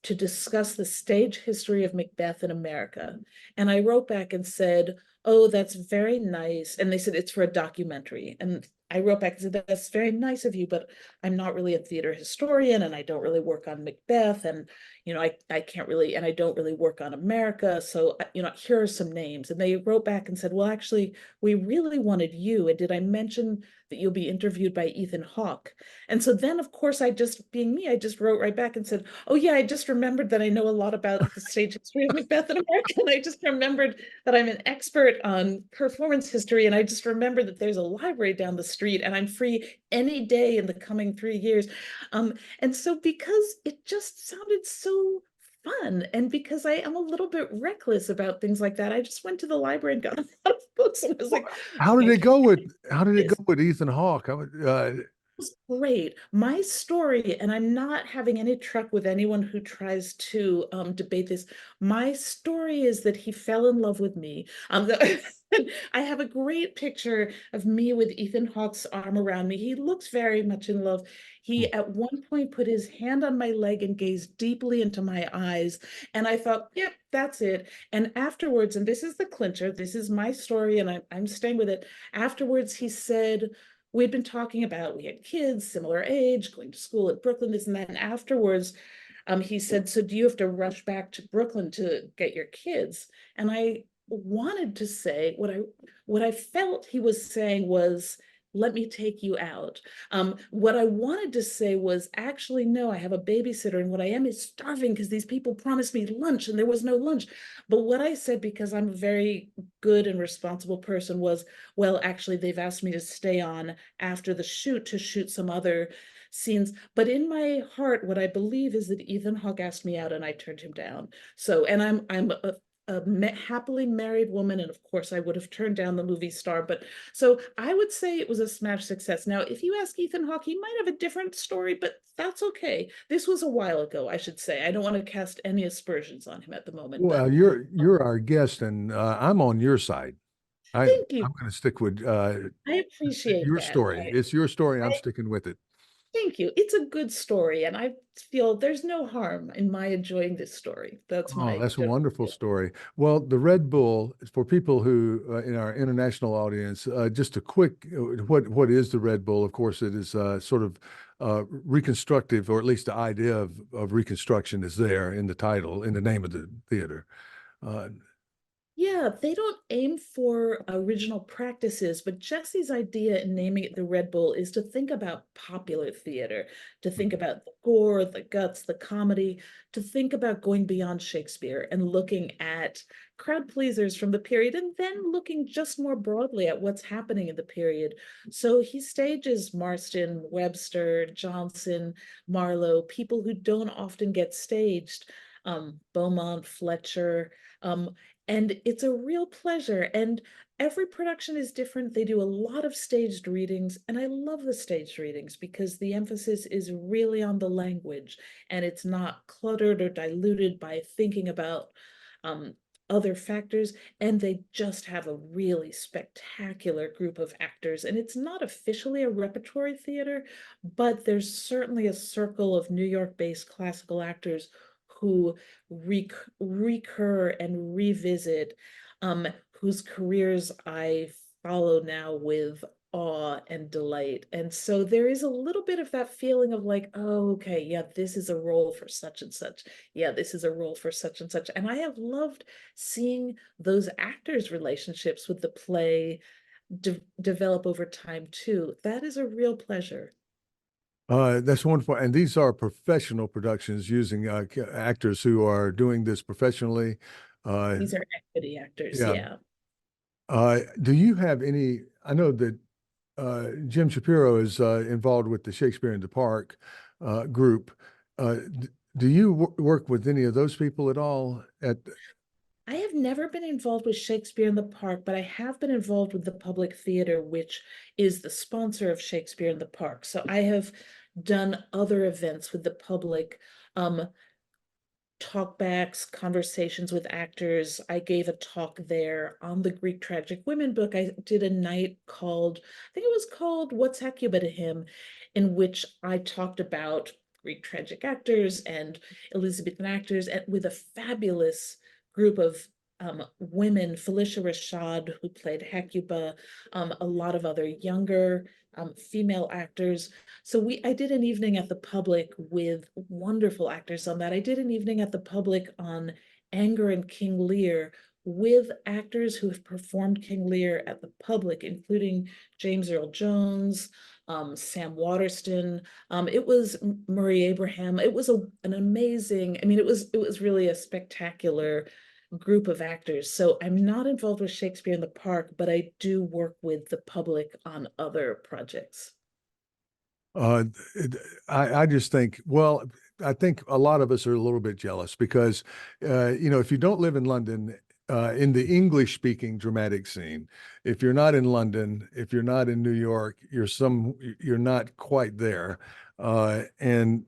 Speaker 2: to discuss the stage history of Macbeth in America? And I wrote back and said, oh, that's very nice. And they said, it's for a documentary. And I wrote back and said, that's very nice of you, but I'm not really a theater historian and I don't really work on Macbeth. And, I can't really, and I don't really work on America. So, here are some names. And they wrote back and said, well, actually, we really wanted you. And did I mention that you'll be interviewed by Ethan Hawke? And so then, of course, I just, being me, I just wrote right back and said, oh, yeah, I just remembered that I know a lot about the stage history of Macbeth in America. And I just remembered that I'm an expert on performance history. And I just remembered that there's a library down the street and I'm free any day in the coming 3 years. And so because it just sounded so fun, and because I am a little bit reckless about things like that, I just went to the library and got a lot of books and was like,
Speaker 1: How did
Speaker 2: okay,
Speaker 1: it go with how did it go
Speaker 2: this
Speaker 1: with Ethan Hawke?
Speaker 2: was great. My story, and I'm not having any truck with anyone who tries to debate this. My story is that he fell in love with me. I have a great picture of me with Ethan Hawke's arm around me. He looks very much in love. He at one point put his hand on my leg and gazed deeply into my eyes. And I thought, yep, that's it. And afterwards, and this is the clincher, this is my story, and I'm staying with it. Afterwards, he said, we'd been talking about, we had kids, similar age, going to school at Brooklyn, this and that. And afterwards, he said, so do you have to rush back to Brooklyn to get your kids? And I wanted to say, what I felt he was saying was, let me take you out. What I wanted to say was, actually, no, I have a babysitter, and what I am is starving because these people promised me lunch and there was no lunch. But what I said, because I'm a very good and responsible person, was, well, actually, they've asked me to stay on after the shoot to shoot some other scenes. But in my heart, what I believe is that Ethan Hawke asked me out and I turned him down. So, and I'm a happily married woman, and of course I would have turned down the movie star, but so I would say it was a smash success. Now, if you ask Ethan Hawke, he might have a different story, but that's okay. This was a while ago, I should say. I don't want to cast any aspersions on him at the moment, but
Speaker 1: Well, you're our guest, and I'm on your side.
Speaker 2: thank you.
Speaker 1: I'm going to stick with
Speaker 2: I appreciate
Speaker 1: your
Speaker 2: that.
Speaker 1: story. It's your story. I'm
Speaker 2: I
Speaker 1: sticking with it.
Speaker 2: thank you. It's a good story, and I feel there's no harm in my enjoying this story. That's
Speaker 1: Oh,
Speaker 2: my
Speaker 1: that's a
Speaker 2: general
Speaker 1: wonderful
Speaker 2: feeling.
Speaker 1: story. Well, the Red Bull, for people who in our international audience, just a quick, what is the Red Bull? Of course, it is sort of reconstructive, or at least the idea of reconstruction is there in the title, in the name of the theater. Uh,
Speaker 2: Yeah, they don't aim for original practices, but Jesse's idea in naming it the Red Bull is to think about popular theater, to think about the gore, the guts, the comedy, to think about going beyond Shakespeare and looking at crowd pleasers from the period, and then looking just more broadly at what's happening in the period. So he stages Marston, Webster, Jonson, Marlowe, people who don't often get staged, Beaumont, Fletcher. Um, and it's a real pleasure. And every production is different. They do a lot of staged readings, and I love the staged readings because the emphasis is really on the language and it's not cluttered or diluted by thinking about um, other factors. And they just have a really spectacular group of actors. And it's not officially a repertory theater, but there's certainly a circle of New York-based classical actors who recur and revisit, whose careers I follow now with awe and delight. And so there is a little bit of that feeling of like, oh, okay, yeah, this is a role for such and such. Yeah, this is a role for such and such. And I have loved seeing those actors' relationships with the play develop over time too. That is a real pleasure.
Speaker 1: That's wonderful. And these are professional productions using actors who are doing this professionally. Uh,
Speaker 2: These are equity actors,
Speaker 1: yeah.
Speaker 2: yeah.
Speaker 1: Do you have any? I know that Jim Shapiro is involved with the Shakespeare in the Park group. Do you work with any of those people at all?
Speaker 2: I have never been involved with Shakespeare in the Park, but I have been involved with the Public Theater, which is the sponsor of Shakespeare in the Park. So I have done other events with the public, um, talkbacks, conversations with actors. I gave a talk there on the Greek tragic women book. I did a night called, I think it was called What's Hecuba to Him, in which I talked about Greek tragic actors and Elizabethan actors and with a fabulous group of women, Felicia Rashad, who played Hecuba, a lot of other younger female actors. So I did an evening at the public with wonderful actors on that. I did an evening at the public on Anger and King Lear with actors who have performed King Lear at the public, including James Earl Jones, Sam Waterston. It was Murray Abraham. It was an amazing, I mean, it was really a spectacular group of actors. So I'm not involved with Shakespeare in the Park, but I do work with the public on other projects.
Speaker 1: Uh, I just think, well, I think a lot of us are a little bit jealous because, if you don't live in London, in the English speaking dramatic scene, if you're not in London, if you're not in New York, you're not quite there. And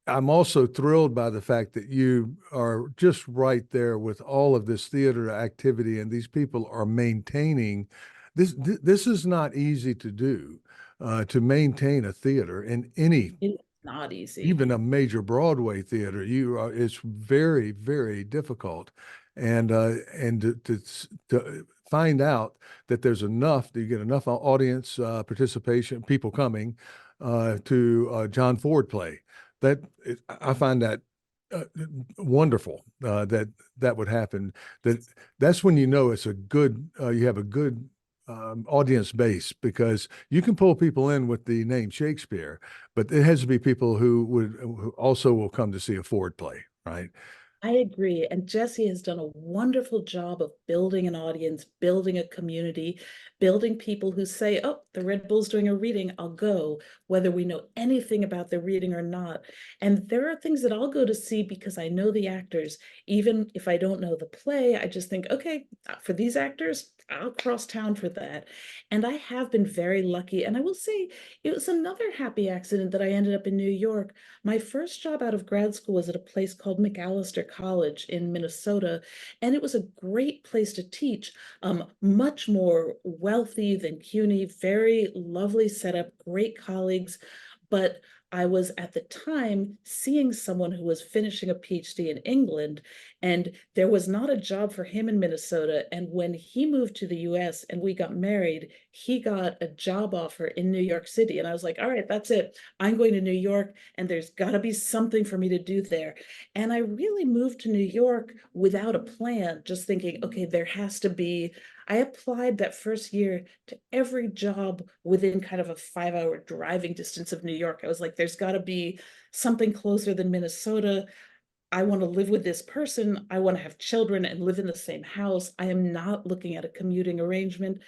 Speaker 1: I'm also thrilled by the fact that you are just right there with all of this theater activity, and these people are maintaining this. This is not easy to do, to maintain a theater in any,
Speaker 2: It's not easy.
Speaker 1: even a major Broadway theater. It's very, very difficult, and to find out that there's enough, that you get enough audience participation, people coming to John Ford play. I find that uh, wonderful, that would happen. That's when you know it's a good, you have a good audience base, because you can pull people in with the name Shakespeare, but it has to be people who also will come to see a Ford play, right?
Speaker 2: I agree. And Jesse has done a wonderful job of building an audience, building a community, building people who say, oh, the Red Bull's doing a reading, I'll go, whether we know anything about the reading or not. And there are things that I'll go to see because I know the actors. Even if I don't know the play, I just think, okay, for these actors, I'll cross town for that. And I have been very lucky. And I will say it was another happy accident that I ended up in New York. My first job out of grad school was at a place called McAllister College in Minnesota, and it was a great place to teach. Much more wealthy than CUNY, very lovely setup, great colleagues. But I was at the time seeing someone who was finishing a PhD in England, and there was not a job for him in Minnesota. And when he moved to the US and we got married, he got a job offer in New York City. And I was like, all right, that's it. I'm going to New York, and there's got to be something for me to do there. And I really moved to New York without a plan, just thinking, okay, there has to be. I applied that first year to every job within kind of a 5 hour driving distance of New York. I was like, there's got to be something closer than Minnesota. I want to live with this person. I want to have children and live in the same house. I am not looking at a commuting arrangement.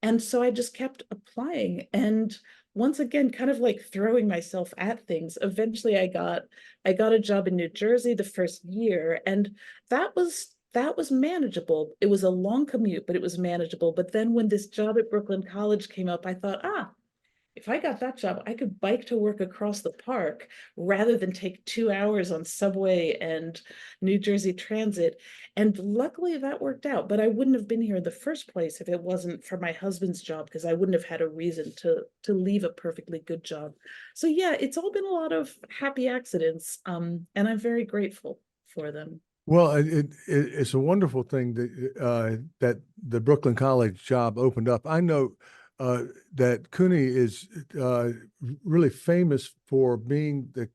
Speaker 2: And so I just kept applying. And once again, kind of like throwing myself at things. Eventually I got a job in New Jersey the first year, and that was manageable. It was a long commute, but it was manageable. But then when this job at Brooklyn College came up, I thought, if I got that job, I could bike to work across the park rather than take 2 hours on subway and New Jersey Transit. And luckily that worked out. But I wouldn't have been here in the first place if it wasn't for my husband's job, because I wouldn't have had a reason to leave a perfectly good job. So yeah, it's all been a lot of happy accidents. And I'm very grateful for them.
Speaker 1: Well, it's a wonderful thing that the Brooklyn College job opened up. I know that CUNY is really famous for being the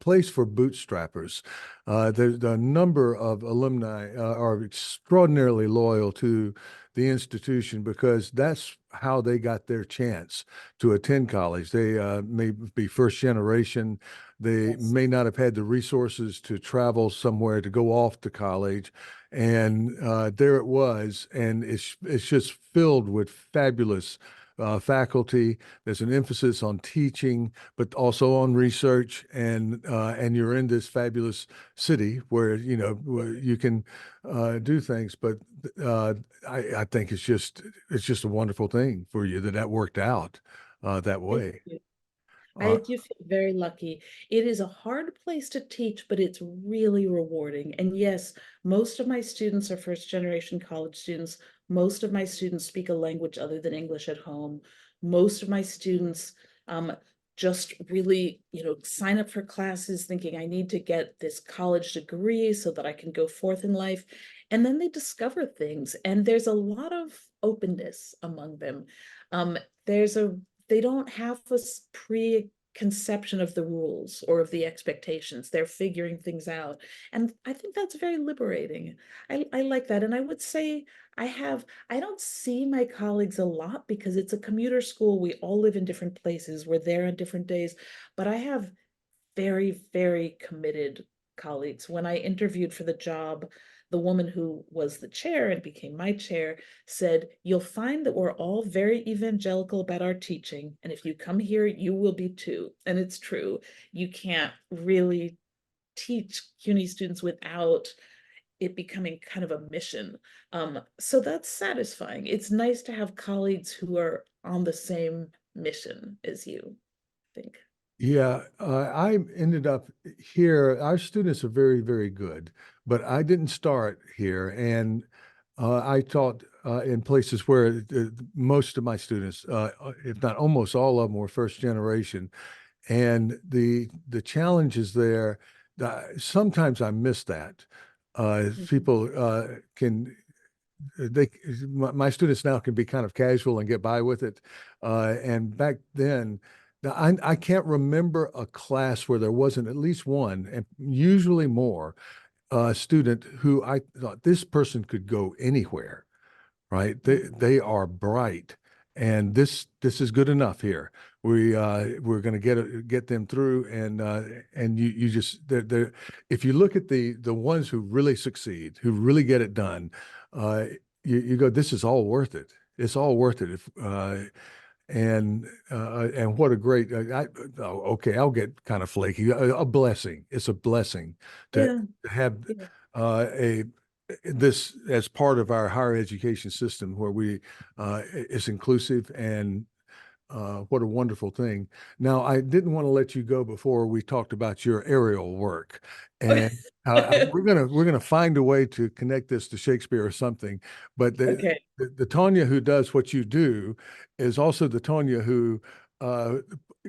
Speaker 1: place for bootstrappers. There's a number of alumni are extraordinarily loyal to the institution because that's how they got their chance to attend college. They may be first generation. They
Speaker 2: Yes.
Speaker 1: may not have had the resources to travel somewhere to go off to college. And there it was. And it's just filled with fabulous faculty. There's an emphasis on teaching, but also on research. And you're in this fabulous city where, where you can do things. But I think it's just a wonderful thing for you that worked out that
Speaker 2: Thank
Speaker 1: way.
Speaker 2: you. I
Speaker 1: Uh,
Speaker 2: do feel very lucky. It is a hard place to teach, but it's really rewarding. And yes, most of my students are first generation college students. Most of my students speak a language other than English at home. Most of my students just really, sign up for classes thinking I need to get this college degree so that I can go forth in life. And then they discover things, and there's a lot of openness among them. Um, there's a they don't have a preconception of the rules or of the expectations. They're figuring things out. And I think that's very liberating. I like that. And I would say I don't see my colleagues a lot because it's a commuter school. We all live in different places. We're there on different days. But I have very, very committed colleagues. When I interviewed for the job, the woman who was the chair and became my chair said, "You'll find that we're all very evangelical about our teaching. And if you come here, you will be too." And it's true. You can't really teach CUNY students without it becoming kind of a mission. So that's satisfying. It's nice to have colleagues who are on the same mission as you, I think.
Speaker 1: Yeah, I ended up here. Our students are very, very good, but I didn't start here, and I taught in places where most of my students, if not almost all of them, were first generation, and the challenges there. Sometimes I miss that.
Speaker 2: Mhm.
Speaker 1: People can they my students now can be kind of casual and get by with it. And back then, I can't remember a class where there wasn't at least one, and usually more, student who I thought this person could go anywhere, right? They are bright, and this is good enough here. We're going to get them through, and you just they're if you look at the ones who really succeed, who really get it done, uh, you go, this is all worth it. It's all worth it. If and what a great oh, okay, I'll get kind of flaky. A blessing. It's a blessing to
Speaker 2: Yeah,
Speaker 1: have
Speaker 2: yeah.
Speaker 1: a this as part of our higher education system where we it's inclusive and what a wonderful thing. Now, I didn't want to let you go before we talked about your aerial work, and
Speaker 2: Okay.
Speaker 1: we're gonna find a way to connect this to Shakespeare or something. But
Speaker 2: Okay.
Speaker 1: the Tanya who does what you do is also the Tanya who uh,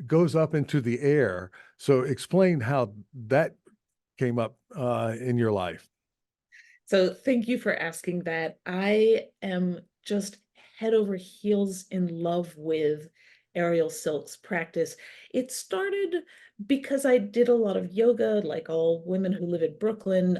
Speaker 1: goes up into the air. So explain how that came up in your life.
Speaker 2: So thank you for asking that. I am just head over heels in love with aerial silks practice. It started because I did a lot of yoga, like all women who live in Brooklyn,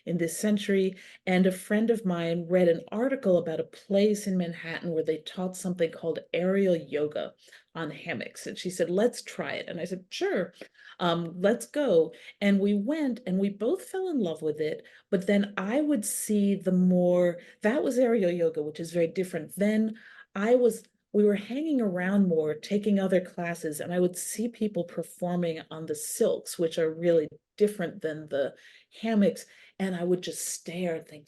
Speaker 2: in this century. And a friend of mine read an article about a place in Manhattan where they taught something called aerial yoga on hammocks. And she said, "Let's try it." And I said, "Sure, let's go." And we went and we both fell in love with it. But then I would see that was aerial yoga, which is very different. Then I was, we were hanging around more, taking other classes, and I would see people performing on the silks, which are really different than the hammocks. And I would just stare and think,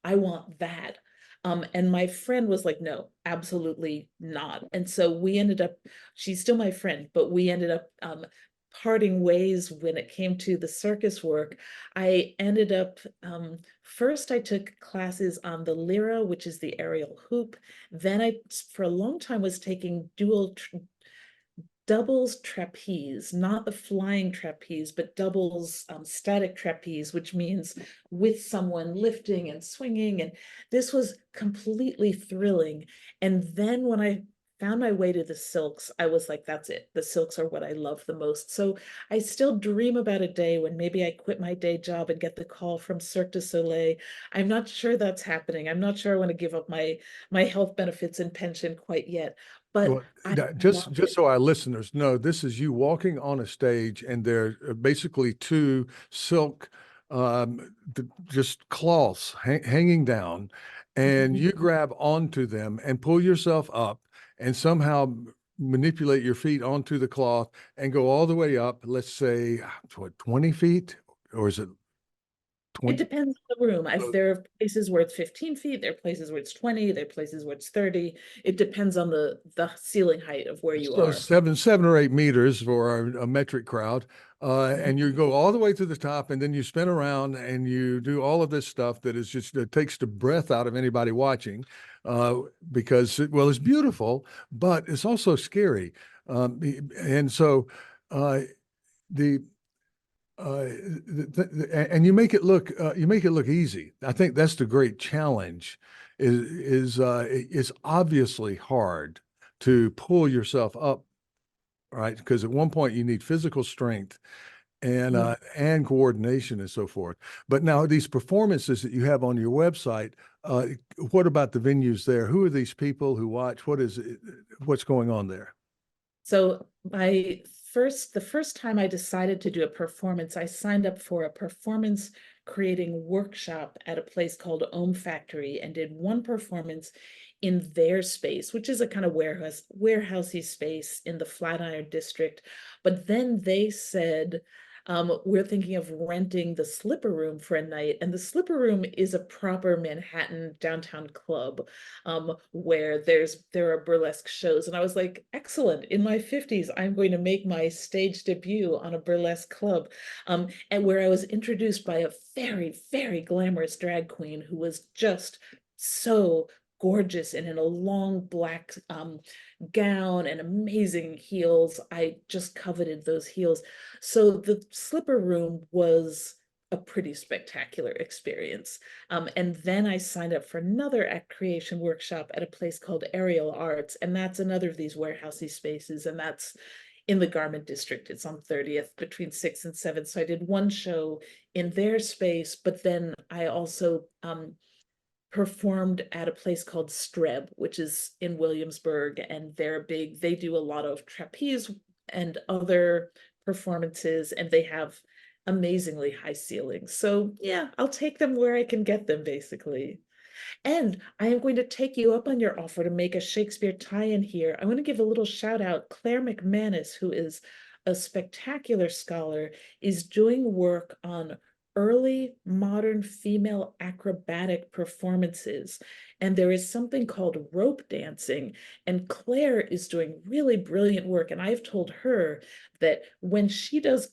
Speaker 2: I want that. And my friend was like, "No, absolutely not." And so she's still my friend, but we ended up parting ways when it came to the circus work. I ended up, first I took classes on the lyra, which is the aerial hoop. Then for a long time, was taking doubles trapeze, not the flying trapeze, but doubles static trapeze, which means with someone lifting and swinging. And this was completely thrilling. And then when I found my way to the silks, I was like, that's it. The silks are what I love the most. So I still dream about a day when maybe I quit my day job and get the call from Cirque du Soleil. I'm not sure that's happening. I'm not sure I want to give up my health benefits and pension quite yet, but
Speaker 1: Well,
Speaker 2: I
Speaker 1: just so our listeners know, this is you walking on a stage, and there are basically two silk, just cloths hanging down, and you grab onto them and pull yourself up, and somehow manipulate your feet onto the cloth and go all the way up. Let's say, what, 20 feet, or is it
Speaker 2: It
Speaker 1: 20?
Speaker 2: depends on the room. There are places where it's 15 feet, there are places where it's 20, there are places where it's 30. It depends on the ceiling height of where you
Speaker 1: So
Speaker 2: are.
Speaker 1: seven or 8 meters for a metric crowd.
Speaker 2: Mhm.
Speaker 1: And you go all the way to the top, and then you spin around and you do all of this stuff that is just, it takes the breath out of anybody watching, uh, because, well, it's beautiful, but it's also scary. And so uh, the, and you make it look easy. I think that's the great challenge. Is obviously hard to pull yourself up, right? Because at one point you need physical strength and coordination and so forth. But now these performances that you have on your website, uh, what about the venues there? Who are these people who watch? What's going on there?
Speaker 2: So the first time I decided to do a performance, I signed up for a performance creating workshop at a place called Ohm Factory and did one performance in their space, which is a kind of warehousey space in the Flatiron district. But then they said, we're thinking of renting the Slipper Room for a night. And the Slipper Room is a proper Manhattan downtown club, where there are burlesque shows. And I was like, excellent. In my 50s, I'm going to make my stage debut on a burlesque club. And where I was introduced by a very, very glamorous drag queen who was just so gorgeous and in a long black gown and amazing heels. I just coveted those heels. So the Slipper Room was a pretty spectacular experience. And then I signed up for another act creation workshop at a place called Aerial Arts, and that's another of these warehousey spaces, and that's in the Garment District. It's on 30th between 6 and 7. So I did one show in their space, but then I also performed at a place called Streb, which is in Williamsburg, and they do a lot of trapeze and other performances, and they have amazingly high ceilings. So yeah, I'll take them where I can get them, basically. And I am going to take you up on your offer to make a Shakespeare tie-in here. I want to give a little shout out. Claire McManus, who is a spectacular scholar, is doing work on early modern female acrobatic performances. And there is something called rope dancing. And Claire is doing really brilliant work. And I've told her that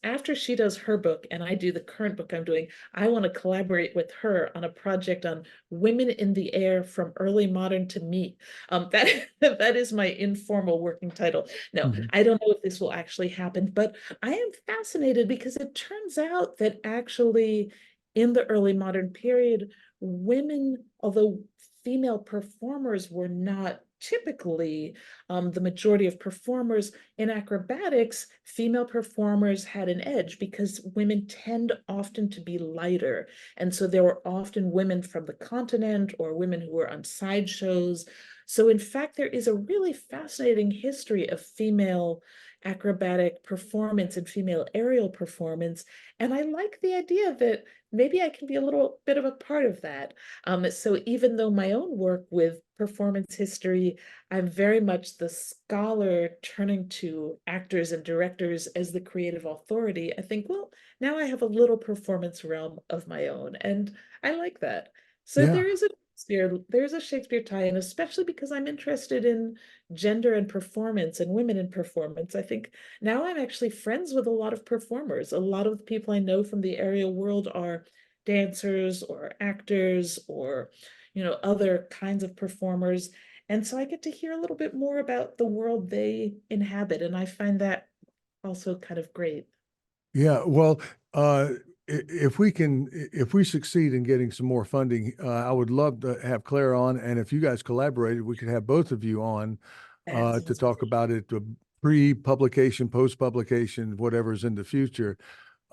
Speaker 2: after she does her book and I do the current book I'm doing, I want to collaborate with her on a project on women in the air from early modern to me. That is my informal working title. No,
Speaker 1: Mhm.
Speaker 2: I don't know if this will actually happen, but I am fascinated because it turns out that actually in the early modern period, women, although female performers were not typically the majority of performers in acrobatics, female performers had an edge because women tend often to be lighter. And so there were often women from the continent or women who were on sideshows. So, in fact, there is a really fascinating history of female acrobatic performance and female aerial performance. And I like the idea that maybe I can be a little bit of a part of that. So, even though my own work with performance history, I'm very much the scholar turning to actors and directors as the creative authority. I think, well, now I have a little performance realm of my own, and I like that. So
Speaker 1: Yeah.
Speaker 2: there's a Shakespeare tie-in, especially because I'm interested in gender and performance and women in performance. I think now I'm actually friends with a lot of performers. A lot of the people I know from the aerial world are dancers or actors or, other kinds of performers. And so I get to hear a little bit more about the world they inhabit, and I find that also kind of great.
Speaker 1: Yeah, well, if we succeed in getting some more funding, I would love to have Claire on, and if you guys collaborated, we could have both of you on,
Speaker 2: That's
Speaker 1: to talk about it, pre-publication, post-publication, whatever's in the future.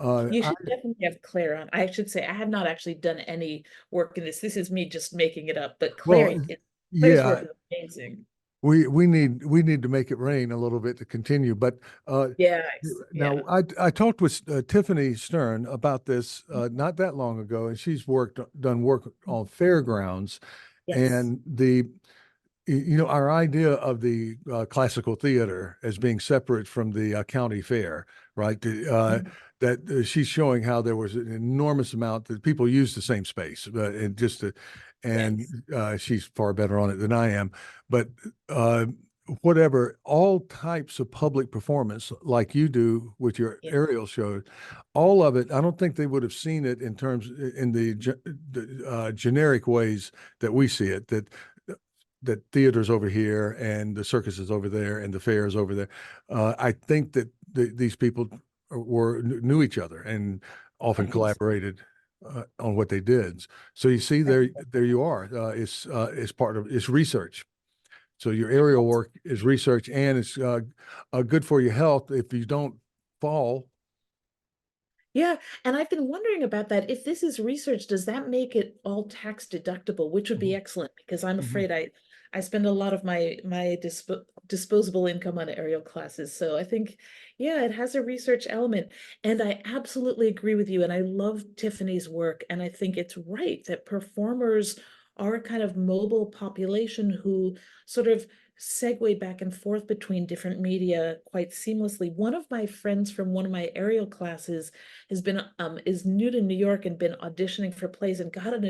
Speaker 2: You
Speaker 1: I,
Speaker 2: should definitely have Claire on. I should say I have not actually done any work in this. This is me just making it up. But
Speaker 1: well,
Speaker 2: Claire's
Speaker 1: yeah,
Speaker 2: work is amazing.
Speaker 1: we need to make it rain a little bit to continue. But
Speaker 2: Yeah,
Speaker 1: now
Speaker 2: yeah.
Speaker 1: I talked with Tiffany Stern about this not that long ago, and she's done work on fairgrounds,
Speaker 2: Yes.
Speaker 1: and our idea of the classical theater as being separate from the county fair, right?
Speaker 2: Mhm.
Speaker 1: That she's showing how there was an enormous amount that people use the same space, and and
Speaker 2: Yes.
Speaker 1: she's far better on it than I am. But uh, whatever, all types of public performance, like you do with your
Speaker 2: Yeah.
Speaker 1: aerial shows, all of it, I don't think they would have seen it in the generic ways that we see it. That theater's over here and the circus is over there and the fair is over there. I think that these people knew each other and
Speaker 2: I
Speaker 1: often
Speaker 2: think so.
Speaker 1: collaborated on what they did. So you see, there you are. It's part of it's research. So your aerial work is research, and it's good for your health if you don't fall.
Speaker 2: Yeah, and I've been wondering about that. If this is research, does that make it all tax deductible, which would be
Speaker 1: Mhm,
Speaker 2: excellent because I'm
Speaker 1: mhm.
Speaker 2: afraid I spend a lot of my disposable income on aerial classes. So I think, yeah, it has a research element. And I absolutely agree with you. And I love Tiffany's work. And I think it's right that performers are a kind of mobile population who sort of segue back and forth between different media quite seamlessly. One of my friends from one of my aerial classes is new to New York and been auditioning for plays and got an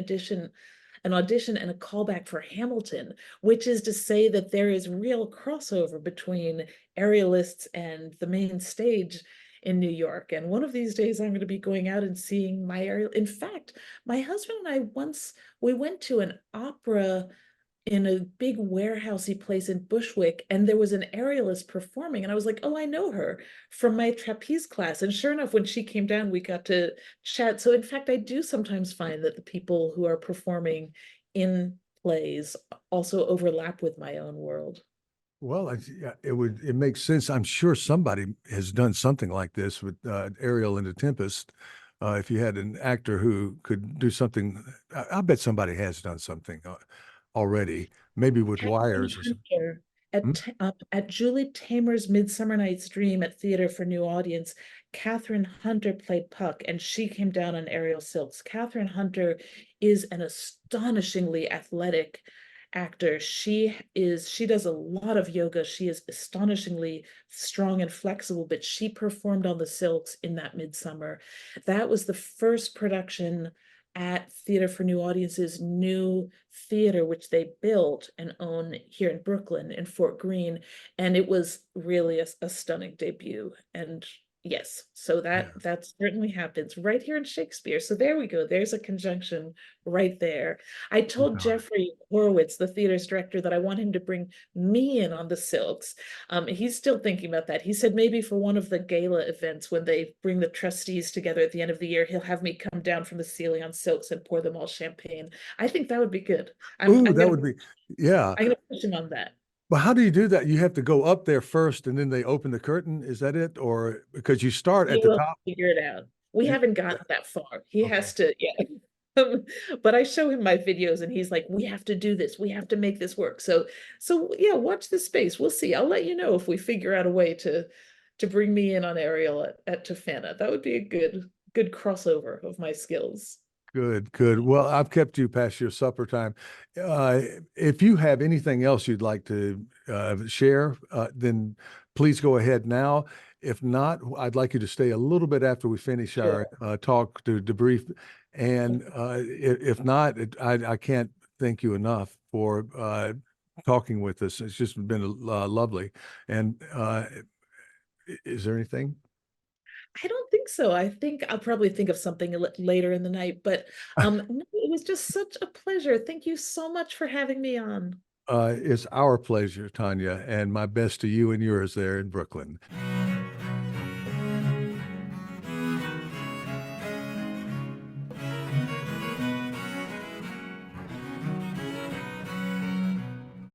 Speaker 2: audition and a callback for Hamilton, which is to say that there is real crossover between aerialists and the main stage in New York. And one of these days I'm going to be going out and seeing my aerial. In fact, my husband and I once we went to an opera in a big warehousey place in Bushwick, and there was an aerialist performing, and I was like, "Oh, I know her from my trapeze class." And sure enough, when she came down, we got to chat. So, in fact, I do sometimes find that the people who are performing in plays also overlap with my own world.
Speaker 1: Well, yeah, it makes sense. I'm sure somebody has done something like this with Ariel in the Tempest. If you had an actor who could do something, I bet somebody has done something already, maybe with
Speaker 2: Catherine
Speaker 1: wires or something.
Speaker 2: Hunter
Speaker 1: Hmm?
Speaker 2: at Julie Taymor's Midsummer Night's Dream at Theater for New Audience. Catherine Hunter played Puck, and she came down on aerial silks. Catherine Hunter is an astonishingly athletic actor. She does a lot of yoga. She is astonishingly strong and flexible, but she performed on the silks in that Midsummer. That was the first production at Theater for New Audience's new theater, which they built and own here in Brooklyn in Fort Greene. And it was really a stunning debut. And yes, so
Speaker 1: Yeah.
Speaker 2: that certainly happens right here in Shakespeare. So there we go. There's a conjunction right there. I told Jeffrey Horowitz, the theater's director, that I want him to bring me in on the silks. He's still thinking about that. He said maybe for one of the gala events when they bring the trustees together at the end of the year, he'll have me come down from the ceiling on silks and pour them all champagne. I think that would be good. I'm
Speaker 1: Ooh,
Speaker 2: I'm
Speaker 1: that
Speaker 2: gonna
Speaker 1: would be, yeah.
Speaker 2: I'm gonna push him on that.
Speaker 1: But how do you do that? You have to go up there first and then they open the curtain. Is that it? Or because you start at
Speaker 2: He
Speaker 1: the
Speaker 2: will
Speaker 1: top?
Speaker 2: figure it out. We
Speaker 1: You,
Speaker 2: haven't gotten that far. He
Speaker 1: okay.
Speaker 2: has to, yeah. But I show him my videos and he's like, we have to do this. We have to make this work. So yeah, watch this space. We'll see. I'll let you know if we figure out a way to bring me in on Ariel at Tofana. That would be a good crossover of my skills.
Speaker 1: Good, good. Well, I've kept you past your supper time. Uh, if you have anything else you'd like to share, then please go ahead now. If not, I'd like you to stay a little bit after we finish our
Speaker 2: Sure.
Speaker 1: talk to debrief. And if not, I can't thank you enough for talking with us. It's just been lovely. And is there anything?
Speaker 2: I don't think so. I think I'll probably think of something later in the night, but no, it was just such a pleasure. Thank you so much for having me on.
Speaker 1: It's our pleasure, Tanya, and my best to you and yours there in Brooklyn.